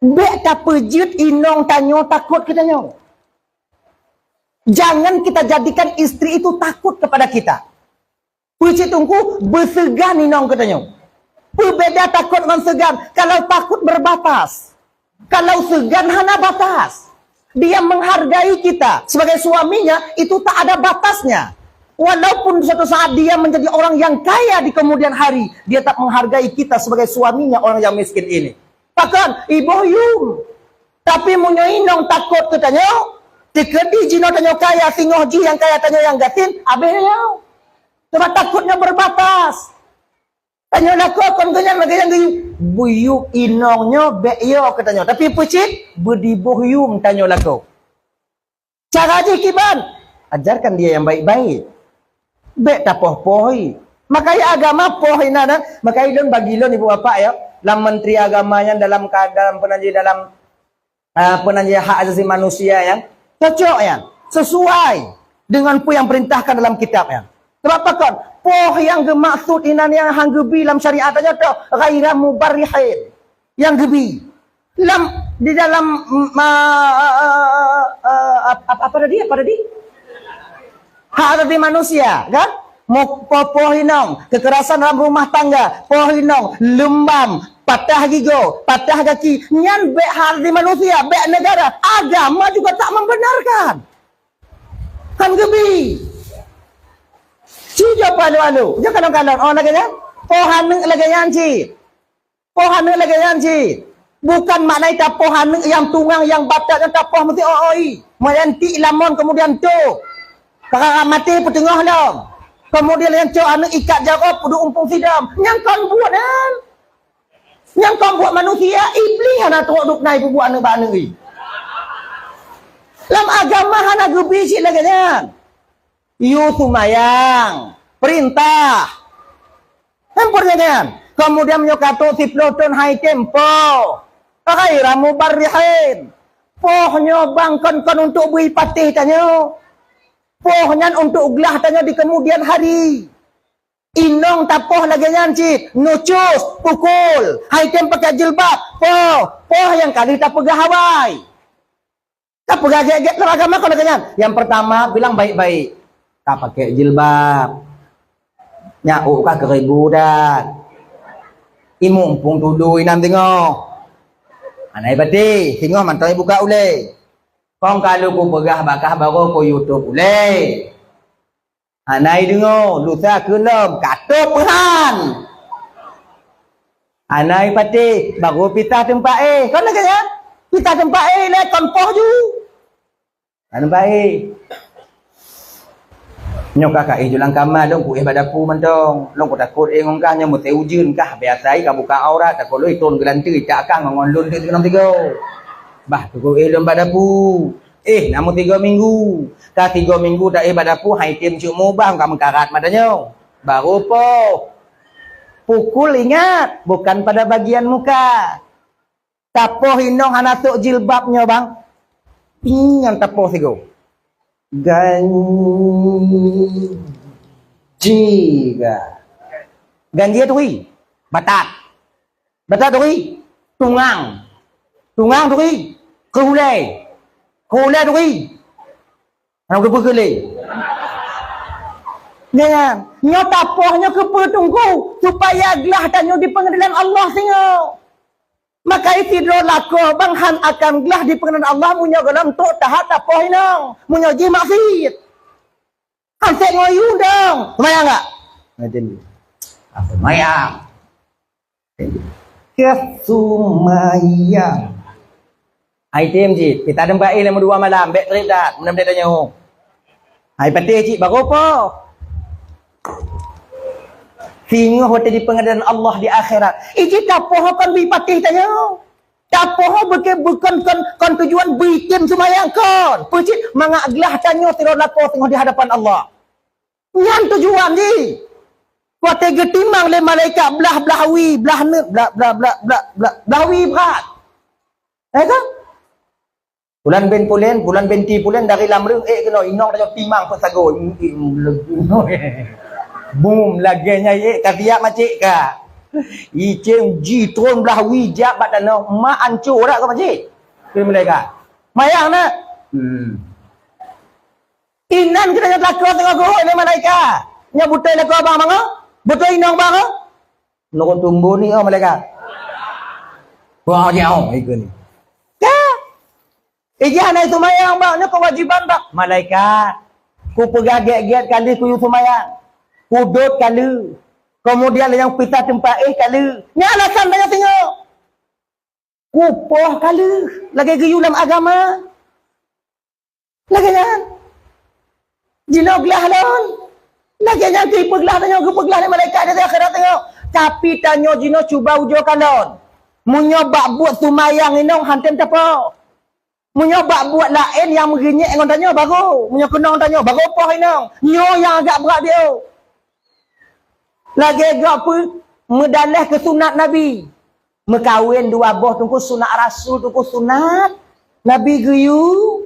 Bek tak pejut inong tanya takut katanya. Jangan kita jadikan istri itu takut kepada kita. Pejut tungku bersegan inong katanya. Berbeda takut dengan segan. Kalau takut berbatas. Kalau segan hana batas. Dia menghargai kita. Sebagai suaminya itu tak ada batasnya. Walaupun suatu saat dia menjadi orang yang kaya di kemudian hari. Dia tak menghargai kita sebagai suaminya orang yang miskin ini. Bahkan ibu yum. Tapi munyo inong takut katanya. Tikedi jino tanya kaya. Singoh ji yang kaya tanya yang gatin. Abehnya. Sebab takutnya berbatas. Tanya nak kon ganyan magayan buyuk inongnya bek yo katanya. Tapi pecit bedibuh yum tanya lako. Cara je kiban. Ajarkan dia yang baik-baik. Bek tak poh-pohi. Makanya agama poh ina dan makanya lon bagi lon ibu bapa ya. Dalam menteri agamanya dalam penanjih hak asasi manusia yang cocok yang sesuai dengan apa yang perintahkan dalam kitab yang. Sebab apa kan? Poh yang gemaksud inan yang hang gebi dalam syariat aja tu ghaira mubarrihin. Yang gebi. Di dalam apa tadi? Hak asasi manusia, kan? Mau poh inong, kekerasan dalam rumah tangga, poh inong, lembam, patah gigo, patah kaki, nyan bek hak asasi manusia, bek negara, agama juga tak membenarkan. Hang gebi. Cijo palu-alu. Dia kadang-kadang orang lagi ya. Pohanu lagi yanci. Pohanu lagi yanci. Bukan maknai tak pohanu yang tunggang yang batak yang tak poh mesti oi. Mayanti lamon kemudian tu. Kakak mati petengah lam. Kemudian yang cok anu ikat jaga pudu umpung sidam. Yang kau buat kan? Yang kau buat manusia iblis hana tok duk nai buat anu banu ni. Lam agama hana gebi sik lagi kan. Yu sumayang perintah tempurnya kan kemudian menyokato si ploton high tempo ghaira mubarrihin pohnya bangkon untuk beri patih tanya pohnya untuk gelah tanya di kemudian hari inong tapoh lagi nyancit nucus pukul high tempo pakai jilbab poh yang kali tak pegah hawai tak pegah geget agama kau lagi yang pertama bilang baik-baik. Tak pakai jilbab. Nyau kah keribu dah. Imu umpung tudu inam tengok. Anai pati, tengok mantai buka ule. Kong kalau ku pegah bakah baru ku YouTube ule. Anai tengok, lusa kelom, katuk pehan. Anai pati, baru pitah tempat kau nak kaya? Pitah tempat le kon poh ju. Anu baik. Nyo kakak julang kamar dong ku badapu mandong. Long ku takut ngong kah nyo mute ujun kah biasai ka buka aurat takut loi ton gelanti cak kang ngon lun tu nom tiga. Bah tu ku lom badapu. Namu 3 minggu. Ka 3 minggu dah badapu hai tim cuk mubah ka mengkarat madanyo. Baru po. Pukul ingat bukan pada bagian muka. Tapoh inong hanatuk jilbabnya bang. Ingat tapoh tigo. Ganji tui batat tui tungang tui kule tui orang kepukule jangan nyota pohnya kepetungku supaya gelah tanyo di pengadilan Allah tengok. Maka istidro lako banghan akan gelah di pengadilan Allah munyo galam tok tahat tapoh inong munyo ji maksud hansek ngoyu dong lumayan enggak ngajen apa lumayan kesumayang item ji kita ada baik lama 2 malam bek trip dah mudah tanya hai patih ji bagopo singo hotel di pengadilan Allah di akhirat. Iji tapoh kan bi patih tanya. Tapoh bukan kon tujuan bikin sumayang kon. Pecit mangaglah tanya tiro lapo tengok di hadapan Allah. Nyan tujuan ni. Kuate getimang le malaikat belah-belawi, belawi berat. Kan? Bulan ben pulen, bulan benti pulen dari lamrung kena inong dah timang pesago. Boom laganya kafiak macik ka. Iceng ji tron belah wijak batano mak ancur dak ka macik. Ke mereka. Mayang nak. Inan kita lakon tengok go ni malaika. Nya butai lakon bang bang. Butai inong bang. Nok tumbuh ni malaika. Wah jauh ikut ni. Ka. Ijah nai sumayang bang, nya kewajiban bang. Malaika. Ku pegagek-gek kali ku sumayang. Udut kali. Kemudian yang pita tempat kali. Ni alasan banyak tengok. Kupoh kali. Lagi geyu dalam agama. Lagi kan. Jino gelah lon. Lagi yang tipe gelah tengok. Gepeglah ni malaikat dia akhirat tengok. Tapi tanya jino cuba ujo kalon. Menyobak buat sumayang inong hantem tapo. Menyobak buat lain yang mengenyek ngon tanya baru. Menyokenong tanya baru poh inong. Nyo yang agak berat dia. Lagi agak apa? Medalah ke sunat Nabi. Mekawin 2 boh tunggu sunat Rasul tunggu sunat. Nabi geyu.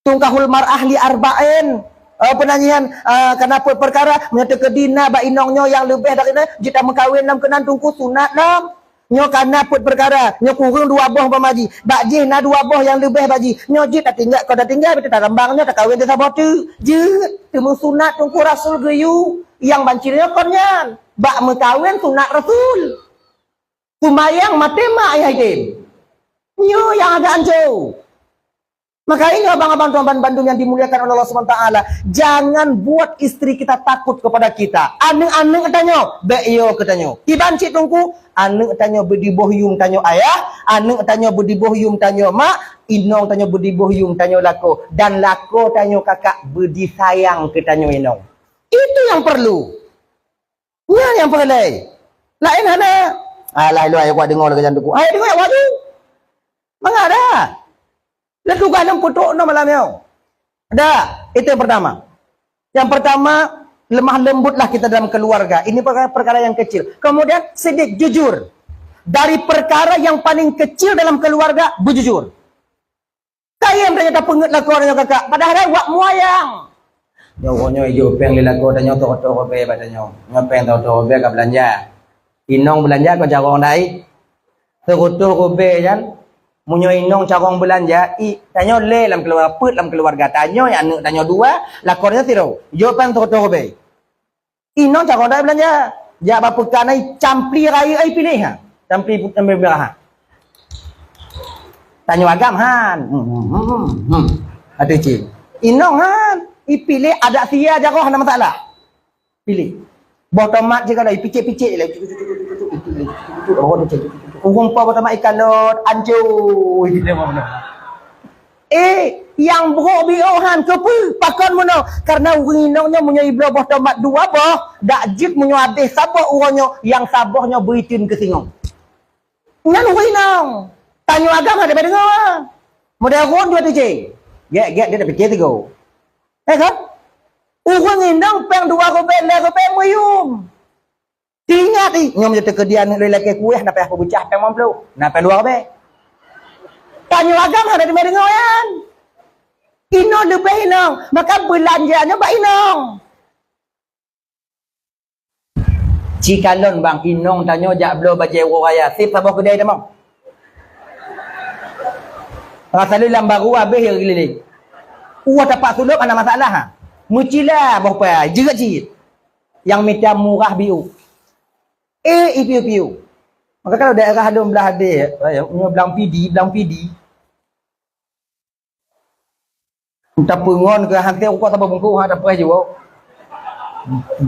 Tungkahul mar'ah li arba'in. Penanyian kenapa perkara menyata kedina ba inongnya yang lebih dari jika mekawin nam kenan tunggu sunat nam. Nyo kana put perkara. Nyo kurang 2 boh pamaji. Bak jih na 2 boh yang lebih baji. Nyo jih tak tinggal kau tak tinggal betul tak rembangnya tak kawin tak sabot tu. Je temu sunat tunggu Rasul geyu. Yang bancirnya konyan. Bak mekawin sunat Rasul. Sumayang matema ayah itim. Nyo yang agak ancur. Maka ini abang-abang tuan Bandung yang dimuliakan oleh Allah SWT. Jangan buat istri kita takut kepada kita. Aneng-aneng katanya. Be'yo katanya. Ibancik tungku. Aneng katanya berdiboh yung tanya ayah. Aneng katanya berdiboh yung tanya mak. Inong tanya berdiboh yung tanya lako. Dan lako tanya kakak berdisayang katanya inong. Itu yang perlu. Ini yang perlu. Lain hana. Lain lu ayah kuat dengar lagi jantuku. Ayah dengar ayah wajib. Mengada. Lalu ganam putuk no malamnya. Ada. Itu yang pertama. Yang pertama, lemah lembutlah kita dalam keluarga. Ini perkara yang kecil. Kemudian sedikit jujur. Dari perkara yang paling kecil dalam keluarga, berjujur. Kayam ternyata pengut lah kau kakak. Padahal wak muayang. Jawabnya hijau peng lila kau tanya tok-tok kobe badanya. Ngapeng tok-tok kobe ke belanja. Inong belanja kau jarang naik. Tok-tok kobe kan. Munyo inong carong belanja, tanya le dalam keluarga, put dalam keluarga, tanya yang anak tanya 2, lakornya tiro. Jawapan tok-tok kobe. Inong carong dah belanja. Jak bapa kanai campli raya ai pilih ha. Campli berah. Tanya agam han. Ada cik. Inong han, pilih ada sia jarong ada masalah. Pilih. Buah tomat je kalau picit-picit je. Oh dia cik. Rumpah pertama ikan lot, anjur. Yang buruk biohan ke pu pakon mono karena urinongnya munyo iblo boh tomat dua boh dak jip munyo habis sabah uronyo yang sabahnya beritin ke singong ngan urinong tanyo agama ada dengar model ron dua tije get dia dak fikir tigo kan urinong peng dua robe le robe muyum ingat nyom je tekedian lelaki kuih na peh bucah peng mamplu na peh dua robe tanyo agama ada dengar yan Ino lebih inong, maka belanjanya bak inong. Cikalon bang inong tanyo jak belo bajewo raya. Sip sabah kedai dah bang. Rasa dalam baru habis ya keliling. Tapak suluk ada masalah ha. Mucila berapa? Jerit-jerit. Yang minta murah biu. Ipiu-piu. Maka kalau daerah ada belah hadir, belang pidi. Entah pengon ke hantar kau tak bungku ada apa juga.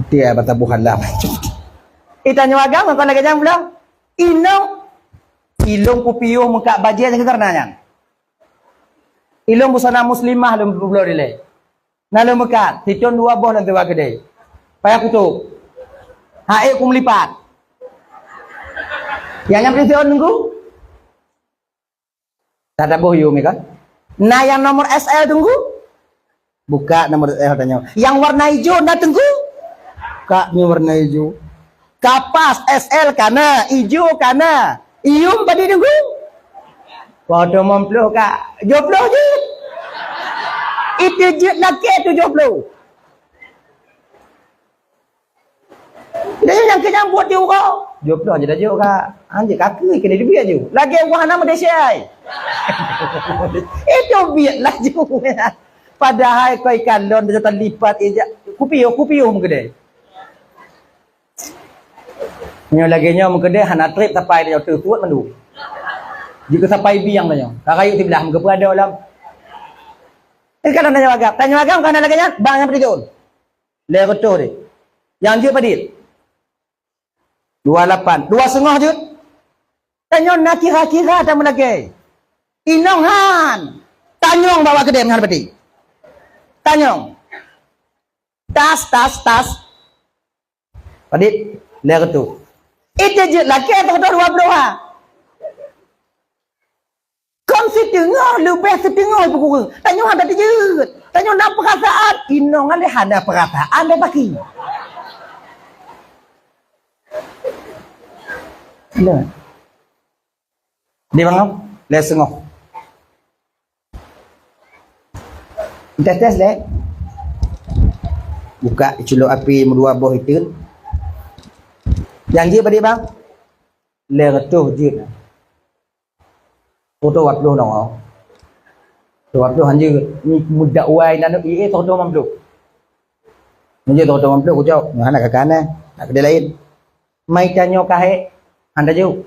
Dia bata bukan lah. Tanya agama kau lagi jangan bilang. Ilong kupiuh muka bajai yang karenanya. Ilong busana muslimah lum belum dile. Nalu muka titon dua boh nanti wa gede. Payah kutu. Hae kum lipat. Yang prision nunggu. Tak ada boh yumi kan? Nah yang nomor SL tunggu. Buka nomor tanya. Yang warna hijau nak tunggu. Kak ni warna hijau. Kapas SL kana, hijau kana. Ium tadi tunggu. Pada mempluh kak. Joplo je. Itu je laki tu joplo. Dia yang kenyang buat dia orang. Joplo je dah jauh kak. Anjir kaki kena dia je. Lagi wahana Malaysia. Itu biarlah juga. Padahal kau ikan lon dia terlipat ejak kupiuh mengkedai. Nyo lagi nyo mengkedai hana trip sampai dia tertuat mandu. Jika sampai biang tanya. Karayu di belah mengke ada dalam. Kan tanya agam kan lagi nya bang yang pergi le betul dia. Yang dia padit. 28, 2,5 jut. Tanya nak kira-kira tak lagi. Inongan. Tanyong bawa kedai menghadap peti. Tanyong. Tas. Padit, lera tu. Itu je laki atau 20 ha. Kom setengah lebih setengah ibu kurang. Tanyong ada je. Tanyong nak perasaan. Inong ada perasaan dia baki. Lah. Dia bang, lera sengok. Tes le. Buka celuk api dua boh itu. Yang dia pada bang. Le retuh je. Foto waktu nong. Waktu hanya ni muda wai nak foto mampu. Ni foto mampu ku jauh. Nak kakana, nak kedai lain. Mai tanyo kahe anda jauh.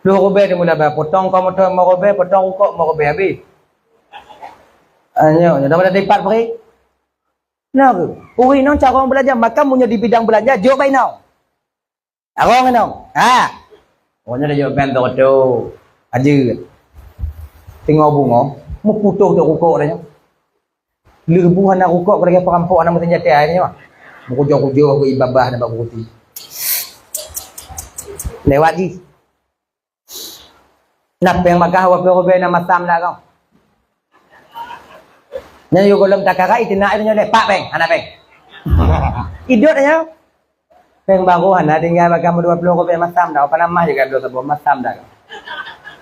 Lu robe dia mula potong kau motor mau robe, potong kok mau robe habis. Dah pada dapat beri. Nah, uri nong cara orang belajar maka punya di bidang belanja jauh baik nong. Arong nong. Orangnya dah jauh ben tu. Aja. Tengok bunga, mu putus tu rukuk dah. Lebuhan nak rukuk kepada perampok nama senjata airnya. Mu kujo-kujo ke ibabah dan baku putih. Lewat ji. Nak yang makah wape-wape nama sam dah kau. Nya yo golem takarai tina itu nyole pak beng anak beng. Idut aja. Beng baru ana tinggal bakam 20 ko beng masam dah apa nama juga do sebab masam dah.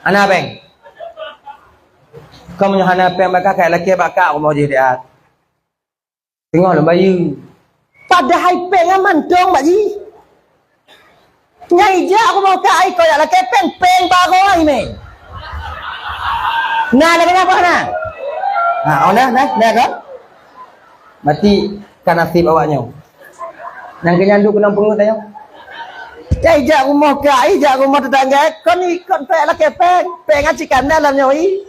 Anak beng. Kamu hana beng bakak kayak laki bakak aku mau jadi dia. Tengok lo bayi. Padahal beng aman dong bayi. Nyai je aku mau kai kau ya laki beng baru ai me. Nah lagi apa nah? Nah kan? Mati kan nasib awaknya. Nang kenyanduk kena pengut tanya. Ijak rumah ke, ijak rumah tetangga. Kau ni kau tak lah kepeng. Peng acikan dalam nyoi.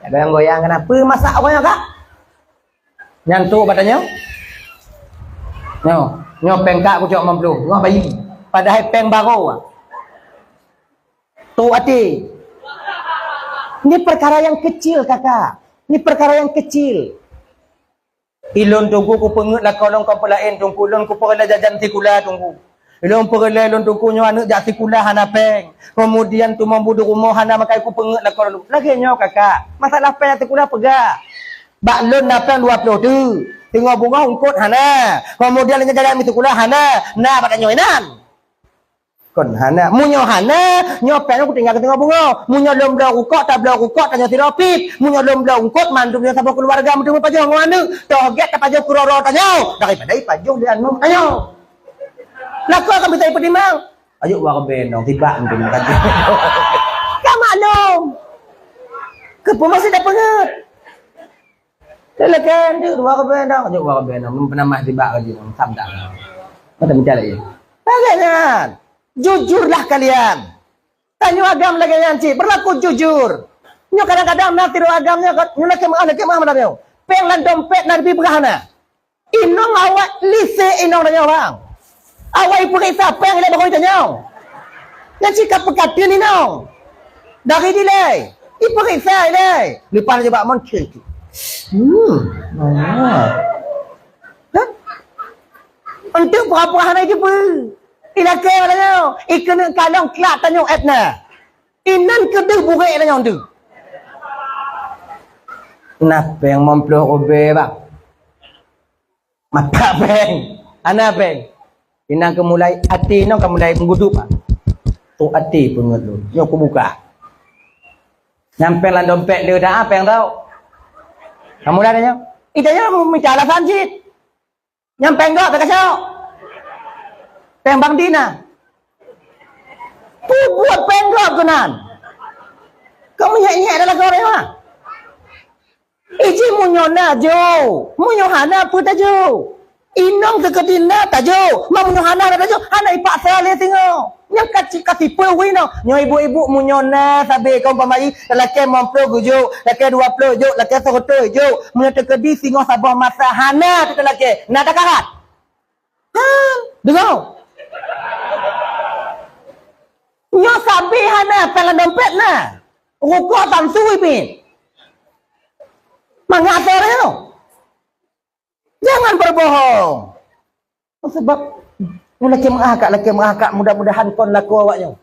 Goyang-goyang kenapa? Masak awaknya kak? Nyantuk katanya. Nyo peng kak aku cok mamplu. Ngah bayi. Padahal peng baru. Tu hati. Ini perkara yang kecil kakak. Ini perkara yang kecil. Ilon tunggu ku pengut lah kau long kau pelain tunggu ilon ku perla jajan tikula tunggu. Ilon perla ilon tunggu nyo anu jak tikula hana peng. Kemudian tu mambu rumah hana makai ku pengut lah kau long. Lagi nyo kakak. Masalah peng tikula pegak. Bak lon na peng 20 tu. Tengok bunga ungkut hana. Kemudian lagi jalan tikula hana. Nah pada nyo inan. Kon hana, munyo hana, nyo pen aku tinggal ke tengah bunga. Munyo lom blau ukok tak blau ukok tanya tirapip. Munyo lom blau ukok mandum dia sama keluarga mendung pajong nganu. Toget tak pajong kuroro tanya. Daripada pajong dia anu ayo. Laku akan bisa pedimang. Ayo wa benong tiba mendung kan. Kama nom. Kepo masih dah pengat. Telekan tu wa benong, ayo wa benong. Mun pernah mah tiba lagi sam dak. Macam macam lagi. Bagaimana? Jujurlah kalian. Tanya agam lagi yanci. Berlaku jujur. Nyo kadang-kadang nak tiru agamnya. Nyo nak kemana mana. Peng lan dompet nak lebih berhana. Inong awak lise inong tanya orang. Awak ibu kita peng ile bagai tanya. Yanci kapekatin inong. Dari dilai. Ibu kita ile. Lepas je bak moncil tu. Untuk berapa hana je pun. Ilake tanya, ikan kalong kelak tanya etna. Inan kedeh burik tanya tu. Napa yang memploh obe bang? Mata beng, ana beng. Inan kemulai hati nong kemulai menggudup ah. Tu hati pun ngelu. Yo aku buka. Nyampe lan dompet dia dah apa yang tahu? Kamu dah tanya? Itanya minta alasan jit. Nyampe enggak tak kasih. Pembang Dina. Tu buat penggap kenan. Kamu nyek-nyek adalah kau rewa. Iji munyona jo. Munyohana pun tak jo. Inong keketina tak jo. Ma munyohana tak jo. Hana ipak saya lihat tengok. Yang kasih pewi no. Nyo ibu-ibu munyona sabi kau pamai. Lelaki mamplo gujo. Lelaki 20 jo. Lelaki 100 jo. Menyata kedi singo sabah masa hana tu lelaki. Nak tak karat? Dengar. Nyo sabi hana pelan dompet na. Rukuk tansui pin. Mengatur itu. Jangan berbohong. Sebab laki mengakak mudah-mudahan kon laku awaknya.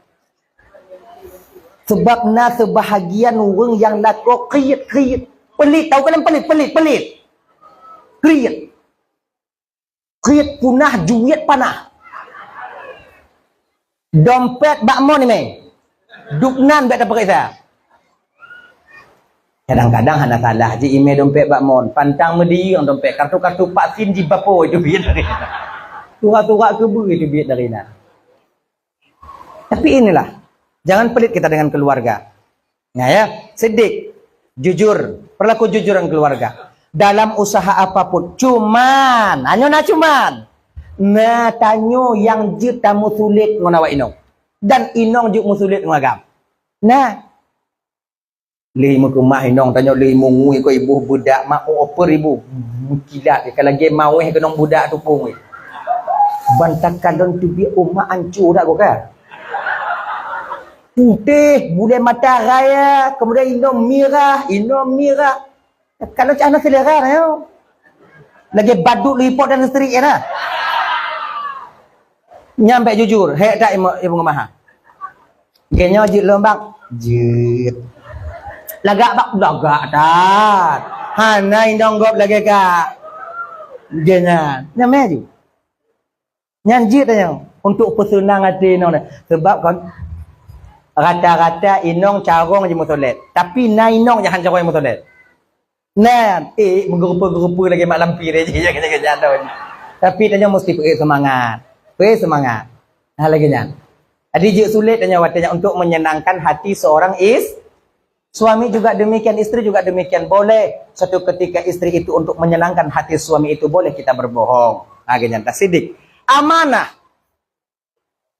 Sebab na sebahagian orang yang laku kriit. Pelit, tahu kalian pelit. Kriit punah juit panah. Dompet bakmon ni meh. Duknan bet apa kita? Kadang-kadang hana salah je email dompet bakmon. Pantang medi orang dompet kartu-kartu pak sin ji bapo itu biar dari. Turak-turak ke bu itu biar dari na. Tapi inilah, jangan pelit kita dengan keluarga. Nah ya, sedik, jujur, berlaku jujur dengan keluarga. Dalam usaha apapun, cuman, nah tanyo yang je tamu sulit ngonawa inong. Dan inong je musulit ngagam. Nah, lima kumah inong tanyo lima ngui ko ibu budak mak oper ibu. Kilat kalau lagi mau ke nong budak tu pun. Bantakan don tu bi umma ancur dak ko ka. Putih, bule mata raya, kemudian inong mirah. Kalau cakap selera yo. Lagi badut lipot dan isteri ya. Nyampe jujur, hek tak ibu ngemaha. Genyo jit lombang, jit. Lagak tak. Hana indong gop lagi ka. Genyan, nyampe ju. Nyan jit tanya untuk pesenang hati inong. Sebab kan rata-rata inong carong je musolet. Tapi na inong jangan carong musolet. Nah, menggerupa-gerupa lagi mak lampir dia kerja tu. Tapi tanya mesti pergi semangat. Nah lagi nya. Adik sulit tanya watanya untuk menyenangkan hati seorang suami juga demikian, istri juga demikian. Boleh suatu ketika istri itu untuk menyenangkan hati suami itu boleh kita berbohong. Lagi nya sidik. Amanah.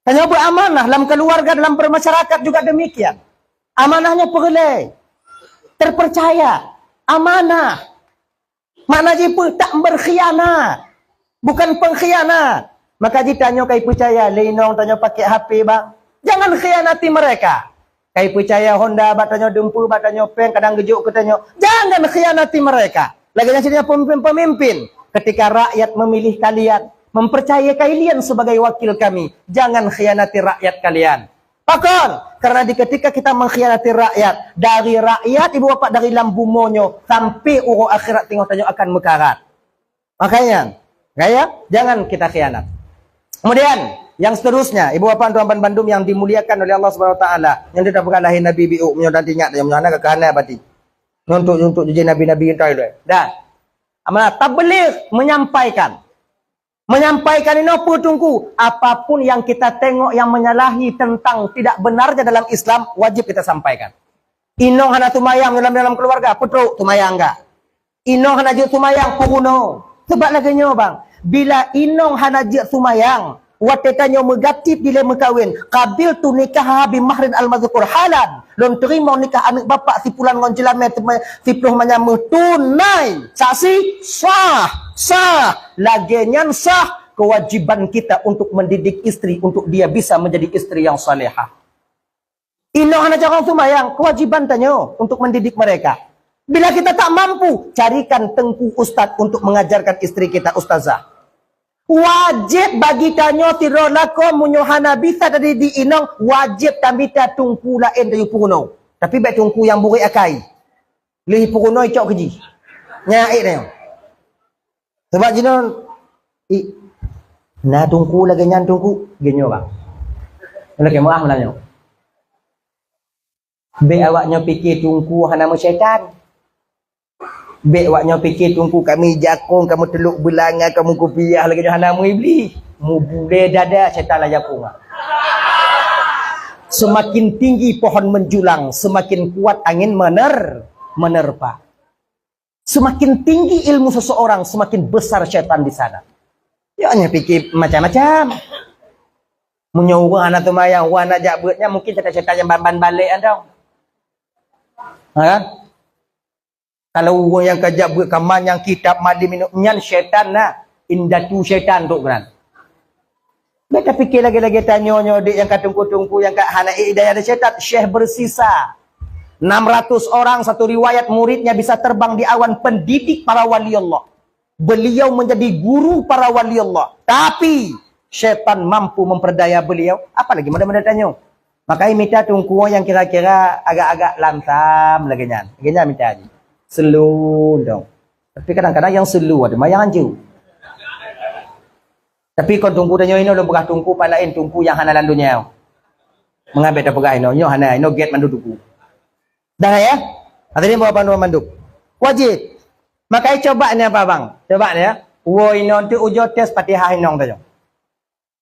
Tanya beramanah dalam keluarga, dalam bermasyarakat juga demikian. Amanahnya boleh. Terpercaya. Amanah. Makna jipu tak berkhianat. Bukan pengkhianat. Maka jika tanya kai percaya, lenong tanya pakai HP bang. Jangan khianati mereka. Kai percaya Honda batanyo dempu batanyo pen kadang gejuk katanya. Jangan khianati mereka. Lagi yang sini pemimpin. Ketika rakyat memilih kalian, mempercayai kalian sebagai wakil kami, jangan khianati rakyat kalian. Pakon, karena ketika kita mengkhianati rakyat, dari rakyat ibu bapak dari lambu monyo sampai urut akhirat tengok tanyo akan mekarat. Makanya, jangan kita khianat. Kemudian yang seterusnya, ibu bapak tuan Bandung yang dimuliakan oleh Allah Subhanahu Wa Taala, yang tidak pernah lahir Nabi biu menyodan ingat yang mana kekana bati. Untuk jadi nabi-nabi kita itu. Dah. Amanah tabligh menyampaikan ini apa tunggu, apapun yang kita tengok yang menyalahi tentang tidak benarnya dalam Islam wajib kita sampaikan. Inong hana tumayang dalam keluarga, putruk tumayang enggak. Inong hana je tumayang puruno. Sebab laganya bang, bila inong hana je tumayang, watetanyo megatip bila mekawin, qabil tu nikah bi mahrin al-mazkur halan. Lon terima nikah anak bapak si pulan ngon jelame si pluh menyamu tunai. Saksi sah. Lagian sah kewajiban kita untuk mendidik istri untuk dia bisa menjadi istri yang salehah. Ino hana jangan sumayang, kewajiban tanyo untuk mendidik mereka. Bila kita tak mampu, carikan tengku ustaz untuk mengajarkan istri kita ustazah. Wajib bagi tanyo tirolako munyohana bisa tadi di inong wajib tambita tungku lain dari puruno. Tapi baik tungku yang burik akai. Lehi puruno icok keji. Nyait tanyo. Sebab jinon na tungku lagi nyan tungku genyo bang. Lagi mau menanyo. Be awaknya fikir tungku hana syaitan. Be awaknya fikir tungku kami jakung, kamu teluk belangan, kamu kopiah lagi hana mu iblis. Mu bule dada syaitan lah jakung. Semakin tinggi pohon menjulang, semakin kuat angin menerpa. Semakin tinggi ilmu seseorang, semakin besar syaitan di sana. Ya hanya fikir macam-macam. Menyuruh anak tu mayang, anak jabutnya mungkin syaitan yang ban balik anda. Ha? Kalau orang yang kajak buat kaman yang kitab madi minum nyan syaitan lah. Indatu syaitan tu kan. Mereka fikir lagi-lagi tanya dik yang katungku-tungku yang kat hana hidayah ada syaitan, Syekh bersisa. 600 orang satu riwayat muridnya bisa terbang di awan pendidik para wali Allah. Beliau menjadi guru para wali Allah. Tapi syaitan mampu memperdaya beliau. Apalagi mudah-mudahan tanya. Makanya minta tungku yang kira-kira agak-agak lantam lagi nyan. Lagi nyan minta aja. Slow dong. Tapi kadang-kadang yang slow ada yang anju. Tapi kau tungku tanya ini udah pegah tungku palain tungku yang hana landunya. Mengambil dah pegah ini hana ini get mandu tungku. Dah ya? Hadirin bawa panduan manduk. Wajib. Makanya coba ni apa bang? Coba ni ya. Woi nanti ujo tes Fatihah inong tanya.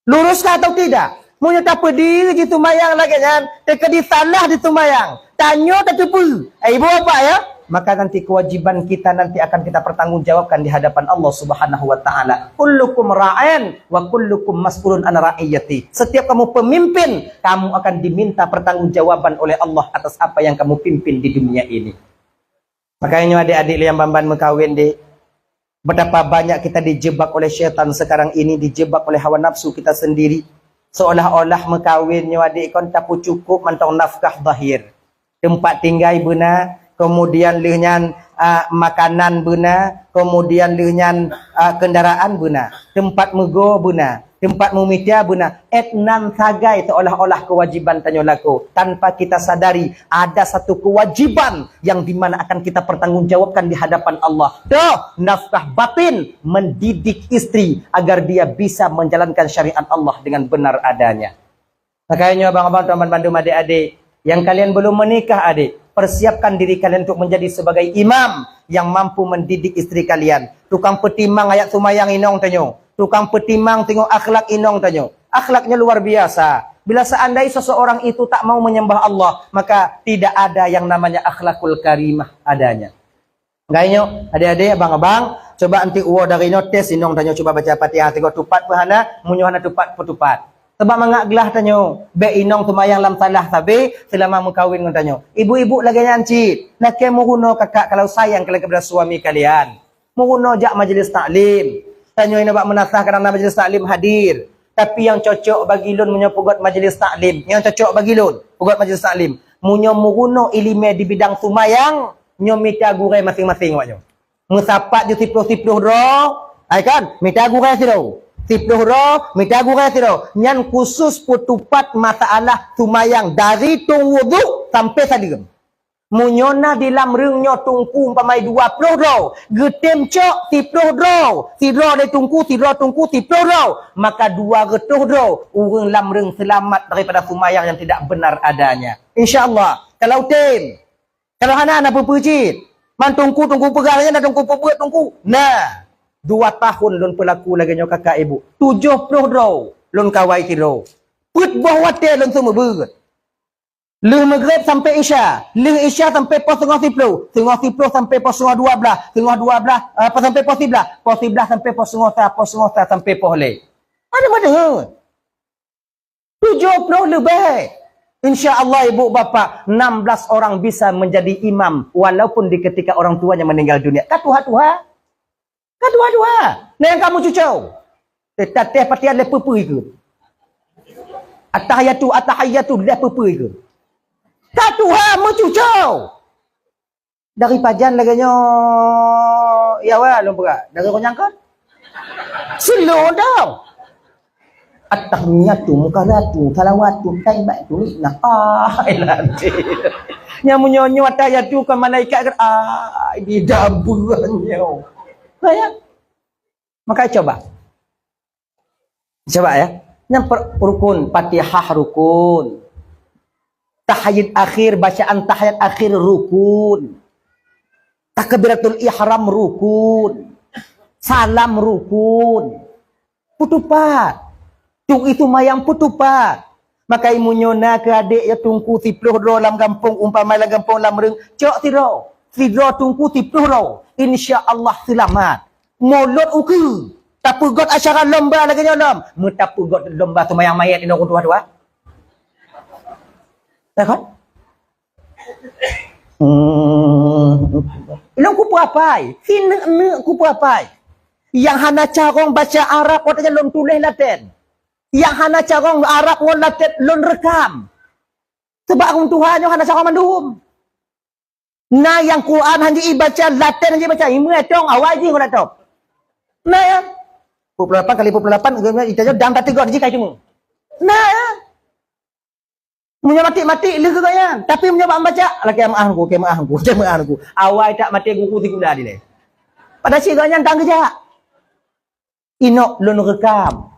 Lurus kah atau tidak? Mu tak pedih gitu mayang lagi kan? Teka di salah di tumayang. Tanyo tak tepu. Ibu apa ya? Maka nanti kewajiban kita nanti akan kita pertanggungjawabkan di hadapan Allah Subhanahu wa taala. Kullukum ra'in wa kullukum mas'ulun an ra'iyati. Setiap kamu pemimpin, kamu akan diminta pertanggungjawaban oleh Allah atas apa yang kamu pimpin di dunia ini. Makanya adik-adik yang bamban mengkawin deh. Betapa banyak kita dijebak oleh syaitan sekarang ini, dijebak oleh hawa nafsu kita sendiri. Seolah-olah mengkawinnya adik kon tak cukup mantong nafkah zahir. Tempat tinggal benar, kemudian lehnya makanan benar, kemudian lehnya kendaraan benar, tempat mego benar, tempat memitya benar. Etnan sagai seolah-olah kewajiban tanyo laku tanpa kita sadari ada satu kewajiban yang dimana akan kita pertanggungjawabkan di hadapan Allah. Tuh nafkah batin mendidik istri agar dia bisa menjalankan syariat Allah dengan benar adanya. Makanya abang-abang teman bandung adik-adik yang kalian belum menikah adik, persiapkan diri kalian untuk menjadi sebagai imam yang mampu mendidik istri kalian. Tukang petimang ayat sumayang inong tanyo. Tukang petimang tengok akhlak inong tanyo. Akhlaknya luar biasa. Bila seandainya seseorang itu tak mau menyembah Allah, maka tidak ada yang namanya akhlakul karimah adanya. Gayanya adik-adik abang-abang, coba anti uwo dari notes inong tanyo coba baca Fatihah tengok tupat pahana, munyohana tupat petupat. Sebab mangaklah tanyo, be inong tumayang lam salah sabi selama mengkawin dengan tanyo. Ibu-ibu lagi nyancit, nak muhuno kakak kalau sayang kalian kepada suami kalian. Muhuno jak majlis taklim. Tanyo ini bak menasah kerana majlis taklim hadir. Tapi yang cocok bagi lun menyopogot majlis taklim. Yang cocok bagi lun, pogot majlis taklim. munyo muguno ilime di bidang sumayang, nyo minta gurai masing-masing waknyo. Musapat di 10 roh, ai kan? Minta gurai siro. 10 roh, minta gurai siro. Nyan khusus putupat masalah sumayang dari tung wudu sampai sadigem. Munyona di lam reungnyo tungku umpamai 20 roh, getem cok 10 roh. Si roh dia tungku, si roh tungku 10 roh. Maka 200 roh urang lam reung selamat daripada sumayang yang tidak benar adanya. Insya-Allah. Kalau tim, kalau hana nak perpujit, man tungku pegalnya nak tungku perbuat tungku. Nah, 2 tahun lon pelaku lagi nyo kakak ibu. 70 roh lon kawai kiro. Put boh wate lon semua ber. Leh maghrib sampai isya, leh isya sampai pos 10, 10 sampai pos 12, 12 apa sampai pos 11, pos 11 sampai pos 11 sampai pos le. Ada 70 lebih. Insya-Allah ibu bapa 16 orang bisa menjadi imam walaupun di ketika orang tuanya meninggal dunia. Katuha-tuha. Nah yang kamu cucau. Teteh patian le pepui ke? Atahiyatu le pepui ke? Katuha mencucau. Dari pajan laganya ya wa lumpura. Dari konyangkan. Slow down. At-tahmiyatu mukaratu salawatu taibatu nah ilati. Nya munyonyo atayatu ke malaikat di daburannya. Ya. Maka coba ya. Yang rukun Fatihah rukun. Tahiyat akhir, bacaan tahiyat akhir rukun. Takbiratul ihram rukun. Salam rukun. Putupat. Tung itu mayang putupat. Maka imunyona ke adik ya tungku 10 roh dalam kampung umpama dalam kampung lam reung. Cok sidro tungku 10 roh. Insya-Allah selamat. Mulut uku. Tapu got asyara lomba lagi nyolom. Mutapu got lomba tu mayang mayat ini orang tua-tua. Ya kan? Ilong kupu apai? Sine kupu apai? Yang hana carong baca Arab katanya lon tulis Latin. Yang hana carong Arab ngon Latin lon rekam. Sebab orang Tuhannya hana carong mandum. Nah yang Quran hanya baca Latin hanya baca imu etong awal je kau datang. Nah ya. 28 kali 28 itu dam tak tegak jika cuma. Nah ya. Punya mati-mati leh kaya. Tapi punya baca laki kemaahku. Awal tak mati guku tikula di le. Pada siganya tang kerja. Inok lon rekam.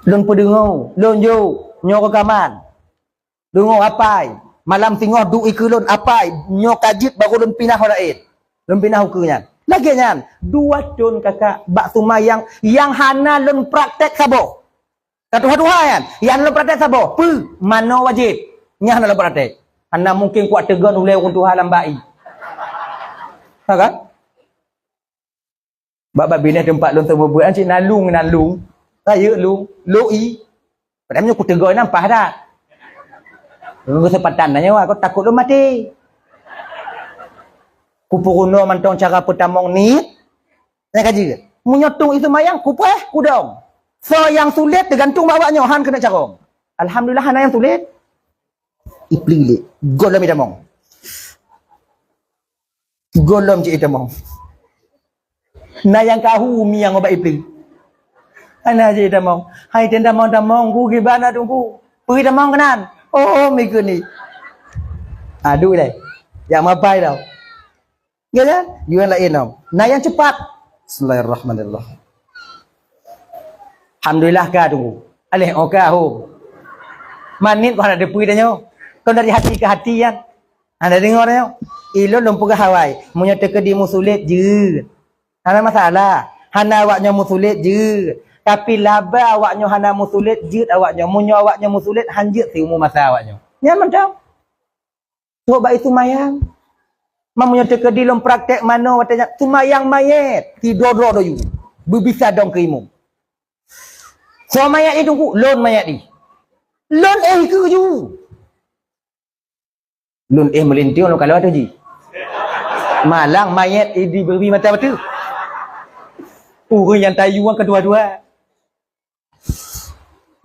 Lon pedengau, lon jo, nyo rekaman. Dengo apai. Malam tengah du ikulun apai. Nyo kajit baru lon pinah lain. Lon pinah hukunya. Lagi nyan, 2 tahun kakak bak sumayang yang hana lon praktek sabo. Katuha-tuha kan? Yang lo praktek sabo. Mana wajib? Nyah lo praktek. Anda mungkin kuat tegan oleh orang Tuhan lambai. Ha kan? Bab bini tempat lon semua buat cik nalung. Raya lung, loi. Padahal aku tegan nampak dah. Lu kesempatan nanya aku takut lu mati. Kupuruno mantong cara pertama ni. Saya kaji. Menyotung itu mayang kupeh kudong. So yang sulit tergantung bawanya han kena carong. Alhamdulillah hana yang sulit. Iplili. Golom idamong. Golom je idamong. Na yang kahu mi yang obat ipli. Ana je idamong. Hai tenda damong ku gibana tunggu. Pergi damong kanan. Oh miku ni. Aduh deh. Yang mapai tau. Ya kan? Yuan lain tau. Na yang cepat. Bismillahirrahmanirrahim. Alhamdulillah kah tunggu. Alih okah ho. Manit kau ada pergi dah nyo. Kau dari hati ke hati kan. Anda dengar nyo. Ilo lumpuh ke Hawaii. Munya teka di musulit je. Hana masalah. Hana awaknya musulit je. Tapi laba awaknya hana musulit je awaknya. Munya awaknya musulit hanjit si umur masa awaknya. Nyaman tau. Coba itu mayang. Mamunya teka di lom praktek mana watanya. Tumayang mayat. Tidur doyu. Berbisa dong ke imum. So mayat ni tunggu, lon mayat ni. Lon ke ju. Lon melintir lo kalau ada ji. Malang mayat diberi mata-mata. Orang yang tayuan kedua-dua.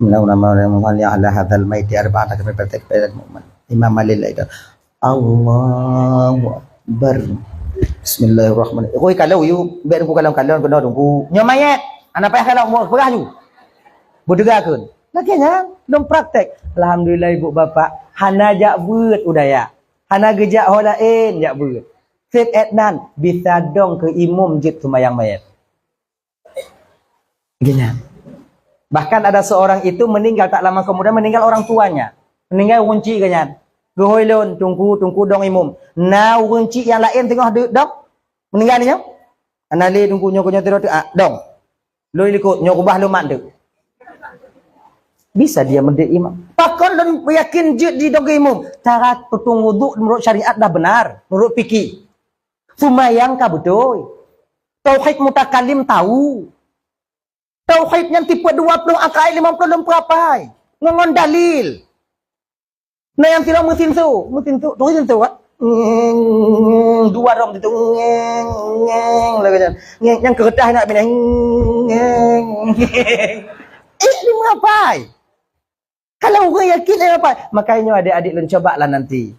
Bismillahirrahmanirrahim. Ala hadzal maiti arba'ata kafaratin mu'min. Imam Malil itu. Allahu Akbar. Bismillahirrahmanirrahim. Koi kalau you bet ku kalau kena tunggu. Nya mayat. Ana payah kalau mau perah you. Budegakun. Lakinya belum praktek. Alhamdulillah ibu bapa. Hana jak beut udaya. Hana gejak holain jak beut. Set etnan bisa dong ke imum jit sumayang mayat. Gini. Bahkan ada seorang itu meninggal tak lama kemudian meninggal orang tuanya. Meninggal kunci kanyan. Gohoilon tunggu dong imum. Nah kunci yang lain tengah dong. Meninggal ni nyok. Anali tunggu nyokonya terus dong. Lo ikut nyokubah lo mak dek. Bisa dia mendik imam. Pakon dan yakin jid di dong imum. Cara tutung wuduk menurut syariat dah benar. Menurut fikih. Sumayang ka betul. Tauhid mutakalim tahu. Tauhid yang tipe 20 akaid 50 berapa? Ngon dalil. Nah yang tidak mesin tu, dua rom itu yang keretah nak bina ini mengapai? Kalau orang yakin apa? Makanya adik-adik lu cobalah nanti.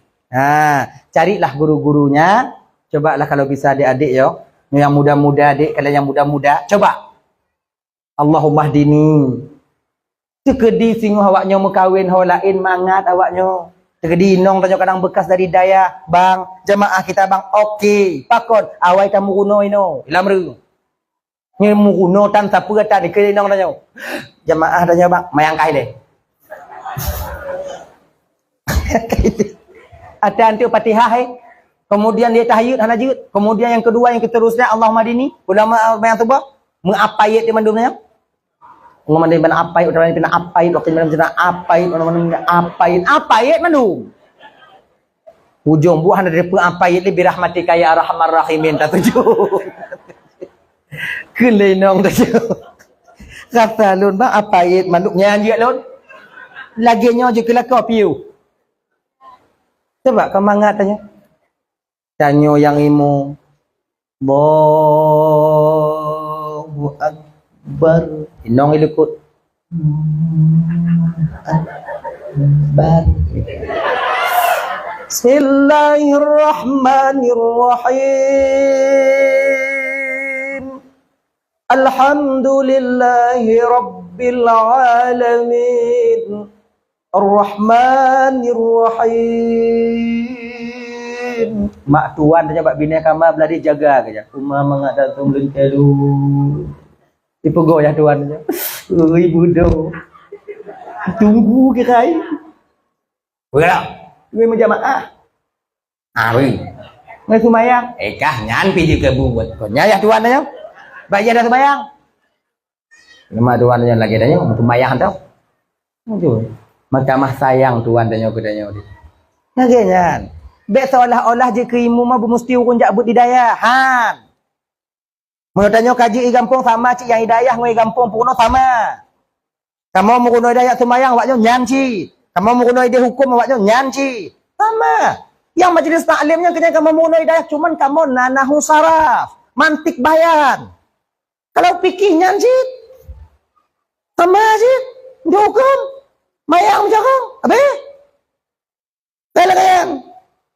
Carilah guru-gurunya. Cobalah kalau bisa adik-adik yo. Yang muda-muda adik, kalian yang muda-muda, coba. Allahumma hdini. Tekedi singguh awaknya mekawin holain mangat awaknya. Tekedi nong tanya kadang bekas dari daya. Bang, jemaah kita bang, okey. Pakon, awai kamu kuno ino. Ilam ru. Ni mu kuno tan siapa tak dikedi nong tanya. Jemaah tanya bang, mayang kai deh. Ada antu Fatihah kemudian dia tahiyud hana jud. Kemudian yang kedua yang keterusnya Allahumma hdini. Ulama yang tu bah mengapayat di mandumnya. Ngomong dari mana apayat, orang mana apayat, waktu mana apayat, orang mana apayat mandum. Hujung buah dari apayat ni birahmatika ya arhamar rahimin tak tujuh. Kelenong tujuh. Kata lun bang apayat mandum nyanyi lun. Laginya je kelakar piu. Coba kemangat tanya. Tanya yang imu. Allahu Akbar. Inong ilukut. Akbar. Bismillahirrahmanirrahim. Alhamdulillahi Rabbil Alamin. Ar-Rahmanir-Rahim. Mak tuan tanya bak bini kamar beladi jaga kerja. Umma mengada tumlun kelu. Ipugo ya tuan tanya. Oi budo. Tunggu ke kai. Berapa? Gue menjamaah. Ari. Ngai sumayang. Kah nyan pi juga buat. Konya ya tuan tanya. Bayar dah sumayang. Nama tuan tanya lagi tanya sumayang tau. Itu. Mahkamah sayang tuan tanya kedanya dia. Nagenya. Bek seolah-olah je keimu mah mesti urun jak but hidayah. Han. Mun tanya kaji i gampung sama cik yang hidayah ngoi gampung puno sama. Kamu mau kuno hidayah semayang awaknya nyanci. Kamu mau kuno hidayah hukum awaknya nyanci. Sama. Yang majlis taklimnya kena kamu mau kuno hidayah cuman kamu nanahu saraf, mantik bayan. Kalau fikih nyanci. Sama aja. Dihukum. Mayang jangan, apa? Kalian,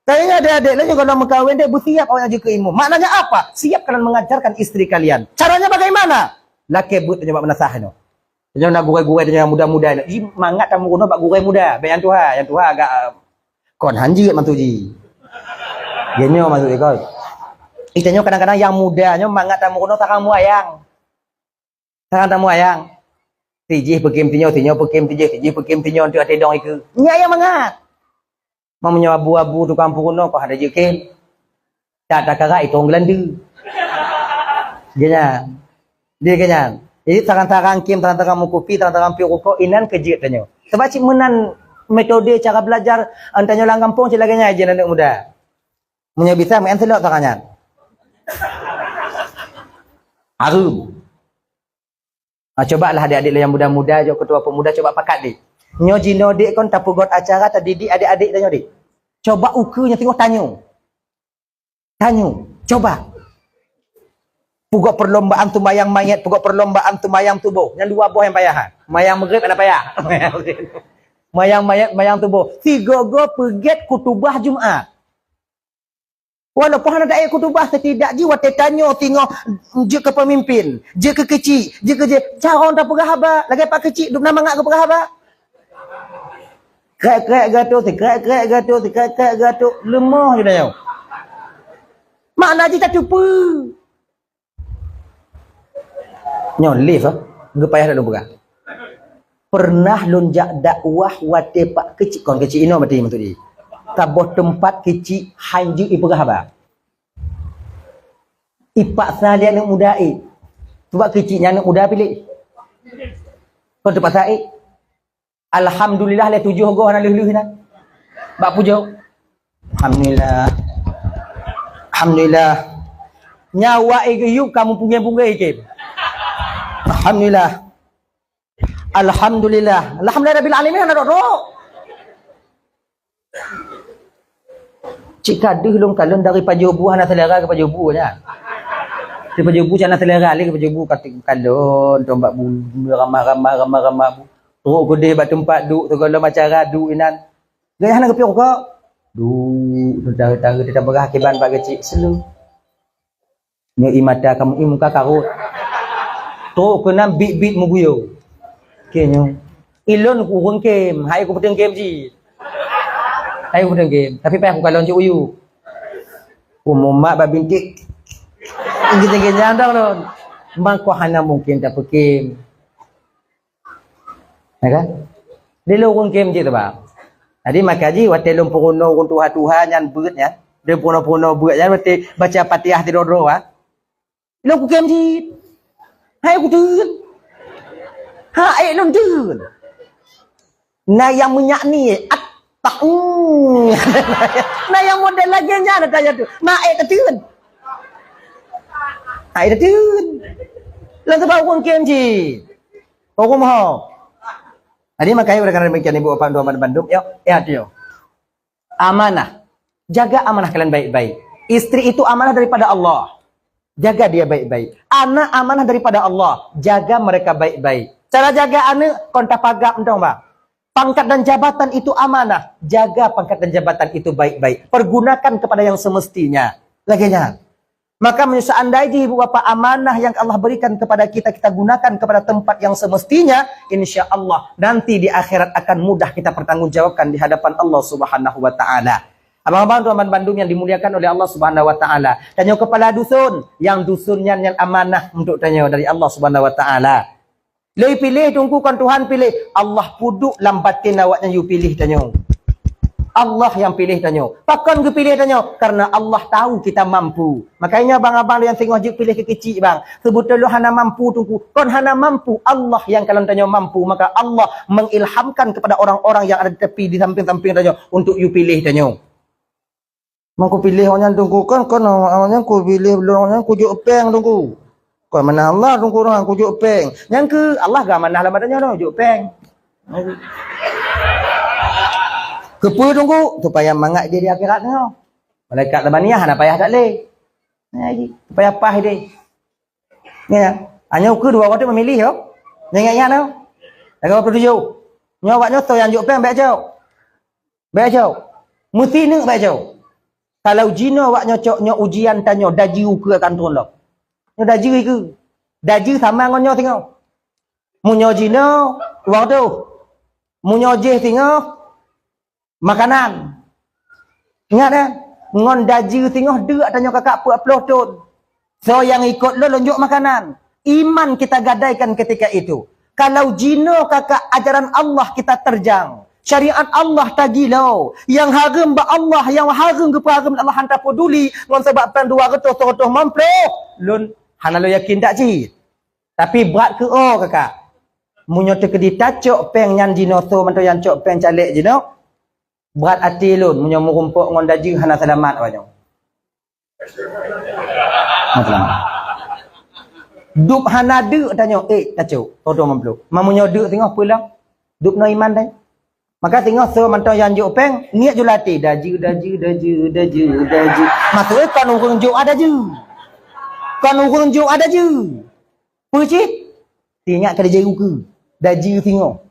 kayaknya adik-adik lain kalau mengkawin dia bersiap awak aja ke imam. Maknanya apa? Siap kalian mengajarkan istri kalian. Caranya bagaimana? Laki but tanya bak menasah no. Tanya nak gurai-gurai tanya yang muda-muda. Ji mangat kamu kuno bak gurai muda. Bayan tuha, yang tuha agak kon hanji mantu ji. Genyo mantu ikut. Itanya kadang-kadang yang mudanya mangat kamu kuno tak kamu ayang. Tak kamu ayang. Tijih pekim tinyo pekim tijih pekim tinyo tu ate dong iku. Nya yang mangat. Mau menyawa abu-abu tukang puno kok ada jekin. Tak kara itu ngelandu. Genya. Dia genya. Jadi tarang-tarang kim, tarang-tarang mukupi, tarang-tarang pi rokok inan kejit tanyo. Sebab cik menan metode cara belajar antanya lang kampung cik laganya aja anak muda. Munya bisa main selok tarangnya. Harum. Cobalah adik-adik yang muda-muda, ketua pemuda coba pakat dik. Nyo jino dik kon tapugot acara tadi dik adik-adik tanya dik. Coba ukunya tengok tanyo. Tanyo, coba. Pugak perlombaan sembahyang mayat, pugak perlombaan sembahyang tubuh. Yang dua buah yang payah. Mayang maghrib ada payah. Mayang mayat, mayang tubuh. Tiga-tiga pergi kutubah Jumaat. Walaupun ada ayat kutubah setidak jiwa tanya tengok je ke pemimpin, je ke kecil, je ke je. Cara orang tak perah habaq, lagi pak kecil duk nama ngak ke perah habaq. Krek-krek gato, krek-krek gato, krek-krek gato, lemah je dah. Makna je tak cuba. Nyo lift ah. Ge payah dak perah. Pernah lonjak dakwah wate pak kecil kon kecil ino mati mentu di. Taboh tempat kecil hanji iperah ba. Ipak saya anak muda sebab kecilnya anak muda pilih. Kau tempat saya. Alhamdulillah le 7 goh ana leuh-leuh na. Bak pujo. Alhamdulillah. Alhamdulillah. Nyawa yuk kamu pungai-pungai ke. Alhamdulillah. Alhamdulillah. Alhamdulillah rabbil alamin ana dok. Cik kaduh long kalon dari pajobu ana selera ke pajobu nya. Di pajobu cana selera le ke pajobu katik kalon tombak bulu ramah-ramah. Teruk gede bat tempat duk segala macam radu inan. Gaya hana kepiok kok. Duk tentara dia berah akiban bak kecil selu. Nya imata kamu muka karut. Teruk kena bit-bit muguyo. Kenyo. Ilon ku hung game, hai ku peteng game ji. Hai ku peteng game, tapi payah ku kalon cik uyu. Mak bab bintik. Ingin jandang don. Mangko hana mungkin tak pekim. Ya kan? Dia lo game je tu ba. Jadi makaji wate lom purono kun Tuhan yang beut ya. Dia purono beut ya wate baca Fatihah ti doro ah. Lo ku game ji. Hai ku tun. Ha lom tun. Nah yang minyak ni tak nah yang model lagi nya ada tanya tu. Mak tetun. Hai tetun. Lang sebab ku game ji. Kau mau Jadi makanya berkaitan demikian ibu bapak dua Bandung, yuk, yuk. Amanah, jaga amanah kalian baik-baik. Istri itu amanah daripada Allah, jaga dia baik-baik. Anak amanah daripada Allah, jaga mereka baik-baik. Cara jaga anak, kontak pagak entong bang. Pangkat dan jabatan itu amanah, jaga pangkat dan jabatan itu baik-baik. Pergunakan kepada yang semestinya. Lagi jangan. Maka seandainya ibu bapak amanah yang Allah berikan kepada kita, kita gunakan kepada tempat yang semestinya, insya Allah nanti di akhirat akan mudah kita pertanggungjawabkan di hadapan Allah Subhanahu Wa Taala. Abang-abang tuan Bandung yang dimuliakan oleh Allah Subhanahu Wa Taala. Tanya kepala dusun, yang dusunnya yang amanah untuk tanya dari Allah Subhanahu Wa Taala. Lei pilih tunggu kan Tuhan pilih, Allah puduk lambatin awaknya you pilih tanya. Allah yang pilih tanya. Pakon ke pilih tanya? Karena Allah tahu kita mampu. Makanya abang-abang yang tengok je pilih ke kecil bang. Sebut lu hana mampu tunggu. Kon hana mampu. Allah yang kalau tanya mampu. Maka Allah mengilhamkan kepada orang-orang yang ada di tepi, di samping-samping tanya. Untuk you pilih tanya. Mangku pilih orang tunggu. Kon orang ku pilih belum orang ku juk peng tunggu. Kon mana Allah tunggu orang ku juk peng. Yang ke Allah gak mana lah tanya dong juk peng. Kepu tunggu supaya mangat dia di akhirat tengok. Malaikat labaniyah nak payah tak leh. Lagi supaya pah dia. Ya. Hanya ke dua waktu memilih yo. Jangan tau. Lagu apa tujuh. Nyawaknya tu yang juk peng baik jauh. Baik jauh. Mesti nak baik jauh. Kalau jino waknya coknya ujian tanya daji ke akan turun lah. Nyo daji ke. Daji sama ngonyo tengok. Munyo jino waktu. Munyo je tengok. Makanan. Ingat kan? Ngon daji tengok deuk tanya kakak puak pelotun. So yang ikut lo lonjok makanan. Iman kita gadaikan ketika itu. Kalau jino kakak ajaran Allah kita terjang. Syariat Allah tagi lo. Yang haram ba Allah, yang haram ke haram Allah hantar peduli. Ngon sebab pen 200 mamploh. Lun hana lo yakin tak ji. Tapi berat ke kakak. Munyo tekedi tacok peng nyan jino so manto yang cok peng calek jino. Berat hati lun, punya merumpuk ngon daji hana selamat banyak. Selamat. Dup hana de tanya, tacu, toto mamplu. Mamunyo de tengok pulang. Dup no iman dai. Maka tengok so mantau yang juk peng, niat julati daji. Maksudnya kan urang juk ada je. Kon urang juk ada je. Percit. Ingat kada jeru ke? Daji tengok.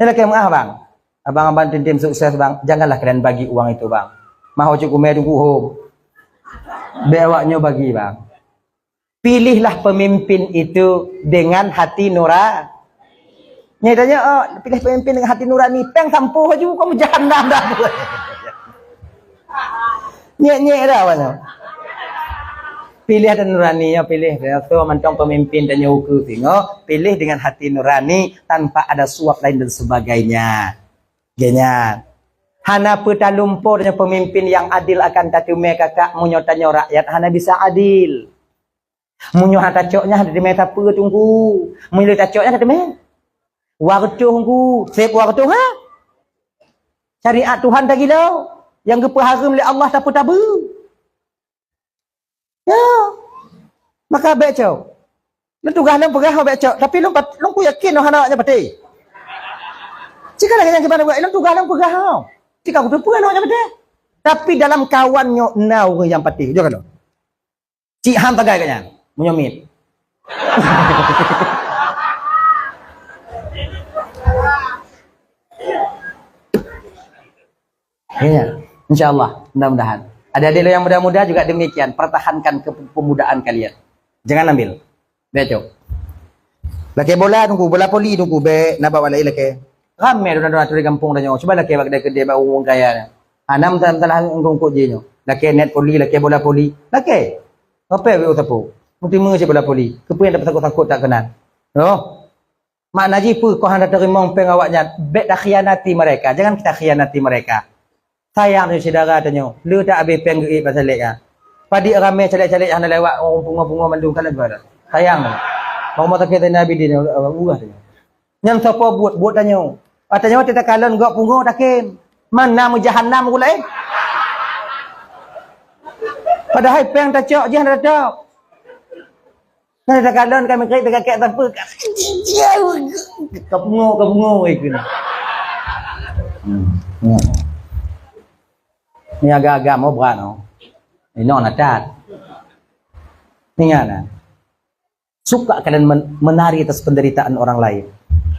Ni laki maaf bang. Abang-abang tim sukses bang. Janganlah kalian bagi uang itu bang. Mahu cukup mai tunggu home. Bewaknya bagi bang. Pilihlah pemimpin itu dengan hati nurani. Ni tanya, oh, pilih pemimpin dengan hati nurani. Peng sampuh je kau jahannam dah. Nyek-nyek dah mana. Pilih hati nurani, ya pilih. So, macam pemimpin dan nyoku tengok, pilih dengan hati nurani tanpa ada suap lain dan sebagainya. Genya. Hana peta lumpur dengan pemimpin yang adil akan tatume kakak munyotanya rakyat. Hana bisa adil. Munyo hata coknya hada di meta apa tunggu. Munyo tacoknya hada me. Waktu tunggu, sep waktu ha. Syariat Tuhan dah gila. Yang gepaharam oleh Allah tak tabu. Ya. Maka baik cok. Lu tugas lu perah baik cok, tapi lu ku yakin lu anaknya pati. Jika lagi yang kepada lu tugas lu perah. Jika aku perempuan anaknya pati. Tapi dalam kawannya nau yang pati. Jo kan lu. Cik ham tagai kanya. Menyomit. Ya, insyaallah, mudah-mudahan. Adik-adik yang muda-muda juga demikian, pertahankan kepemudaan kalian. Jangan ambil. Betul. Laki bola tunggu, bola poli tunggu be nak bawa lagi. Ramai dona-dona tu di kampung dah nyo. Cuba laki bak kedai bau orang kaya. Anam talah ngongkok je nyo. Laki net poli, laki bola poli. Laki. Apa we utapu? Mesti mengaji bola poli. Kepu yang dapat takut-takut tak kenal. No. Makna ji pu kau hendak terima peng awaknya, bet dah khianati mereka. Jangan kita khianati mereka. Sayang tu saudara tanya, lu tak habis peng geik pasal lek ah. Padi ramai calik-calik yang lewat orang bunga-bunga mandung kalian berada. Sayang. Mau tak kata Nabi dia urah tanya. Yang siapa buat tanya. Tanya kita kalian gak pungo takim. Mana mu jahannam ku lain? Padahal peng tak cok je hendak cok. Kan tak kalian kami kait dekat tanpa. Kapungo ikut. Ni agak-agak mau berano. Ini non adat. Ni ngana. Suka kalian menari atas penderitaan orang lain.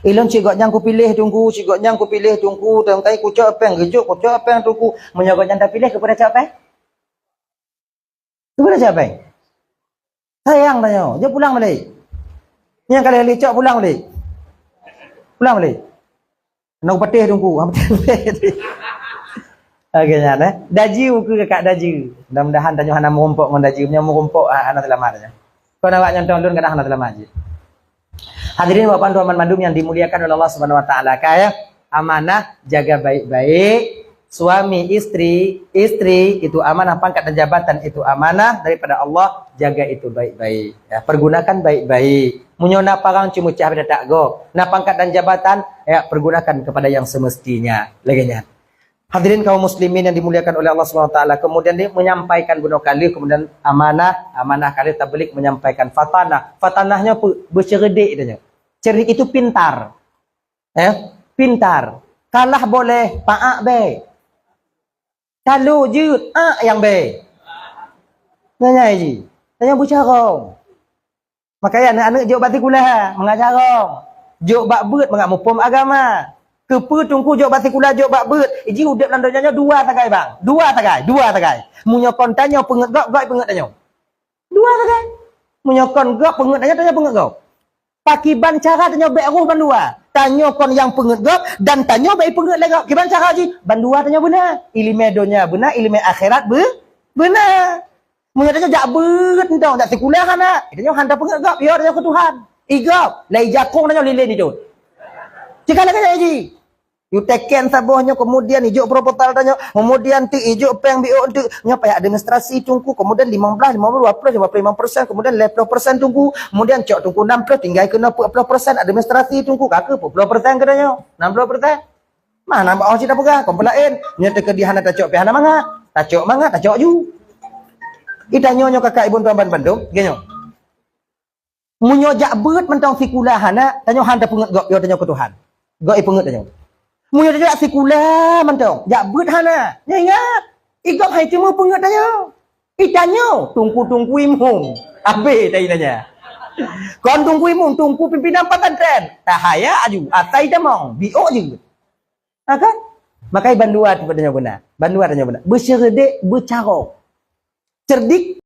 Ilon cigok yang ku pilih tunggu, cigok yang ku pilih tunggu, tengkai ku cok peng gejuk, ku cok peng tunggu, menyogok yang tak pilih kepada cok peng. Kepada cok peng. Sayang tanya, dia pulang balik. Yang kali licok pulang balik. Pulang balik. Nak patih tunggu, patih. Agaknya nah. Daji ke kakak daji. Mudah-mudahan tanya hana merompok dengan daji, punya merompok anak selamat tanya. Kau nak buat nyonton dun kadang anak selamat je. Hadirin Bapak Tuan Mandum yang dimuliakan oleh Allah Subhanahu wa taala, kaya amanah jaga baik-baik. Suami istri itu amanah, pangkat dan jabatan itu amanah daripada Allah, jaga itu baik-baik. Ya, pergunakan baik-baik. Munyona parang cuma cah pada tak go. Nah pangkat dan jabatan ya pergunakan kepada yang semestinya. Laginya. Hadirin kaum muslimin yang dimuliakan oleh Allah Subhanahu wa taala, kemudian dia menyampaikan bunuh kali, kemudian amanah kali tabligh menyampaikan fatanah. Fatanahnya bercerdik dia. Cerdik itu pintar. Pintar. Kalah boleh paak be. Kalau jut yang be. Nanya ji. Tanya bicara. Makanya anak-anak jok bakti kuliah mengajar. Jok bak beut mengamupum agama. Kepu tungku jok bakti kuliah jok bak beut. Iji udap landanya dua tagai bang. Dua tagai. Munyokon tanya pengegak gak penget tanya. Dua tagai. Munyokon gak penget tanya penget gak. Pakiban cara tanya baik roh bandua. Tanya kon yang pengegap dan tanya baik penget lagi. Kiban cara ji? Bandua tanya benar. Ilmu dunia benar, ilmu akhirat benar. Mun tanya jak beut entong, jak sekulah kana. Tanya handa pengegap, ya tanya ke Tuhan. Igap, lai jakong tanya lilin itu. Jika lagi ji. You teken sabohnya kemudian hijau proposal tanya, kemudian tu hijau peng bio untuk nyapa administrasi tunggu, kemudian 15, 55%, kemudian 50% tunggu, kemudian cok tunggu 60 tinggal kena 40% administrasi tunggu kakak 40% katanya 60%. Mana mau cerita pegah kompelain nyata kedihan tak cok pihana mangga, tak cok ju. Itanya kakak ibu tuan Bandung, genyo. Munyo jak beut mentang sikulah hana, tanya handa penget gok yo tanya ke Tuhan. Gok i penget tanya. Munya dia sekulah mantong. Jak beut hana. Nya ingat. Igap hai cuma penget tanya. Itanya, tungku imum. Habis tadi tanya. Kon tungku imum, tungku pimpinan pesantren. Tahaya aju, atai damang, biok je. Kan? Makai banduat padanya benar. Banduat tanya benar. Bercerdik, bercarok. Cerdik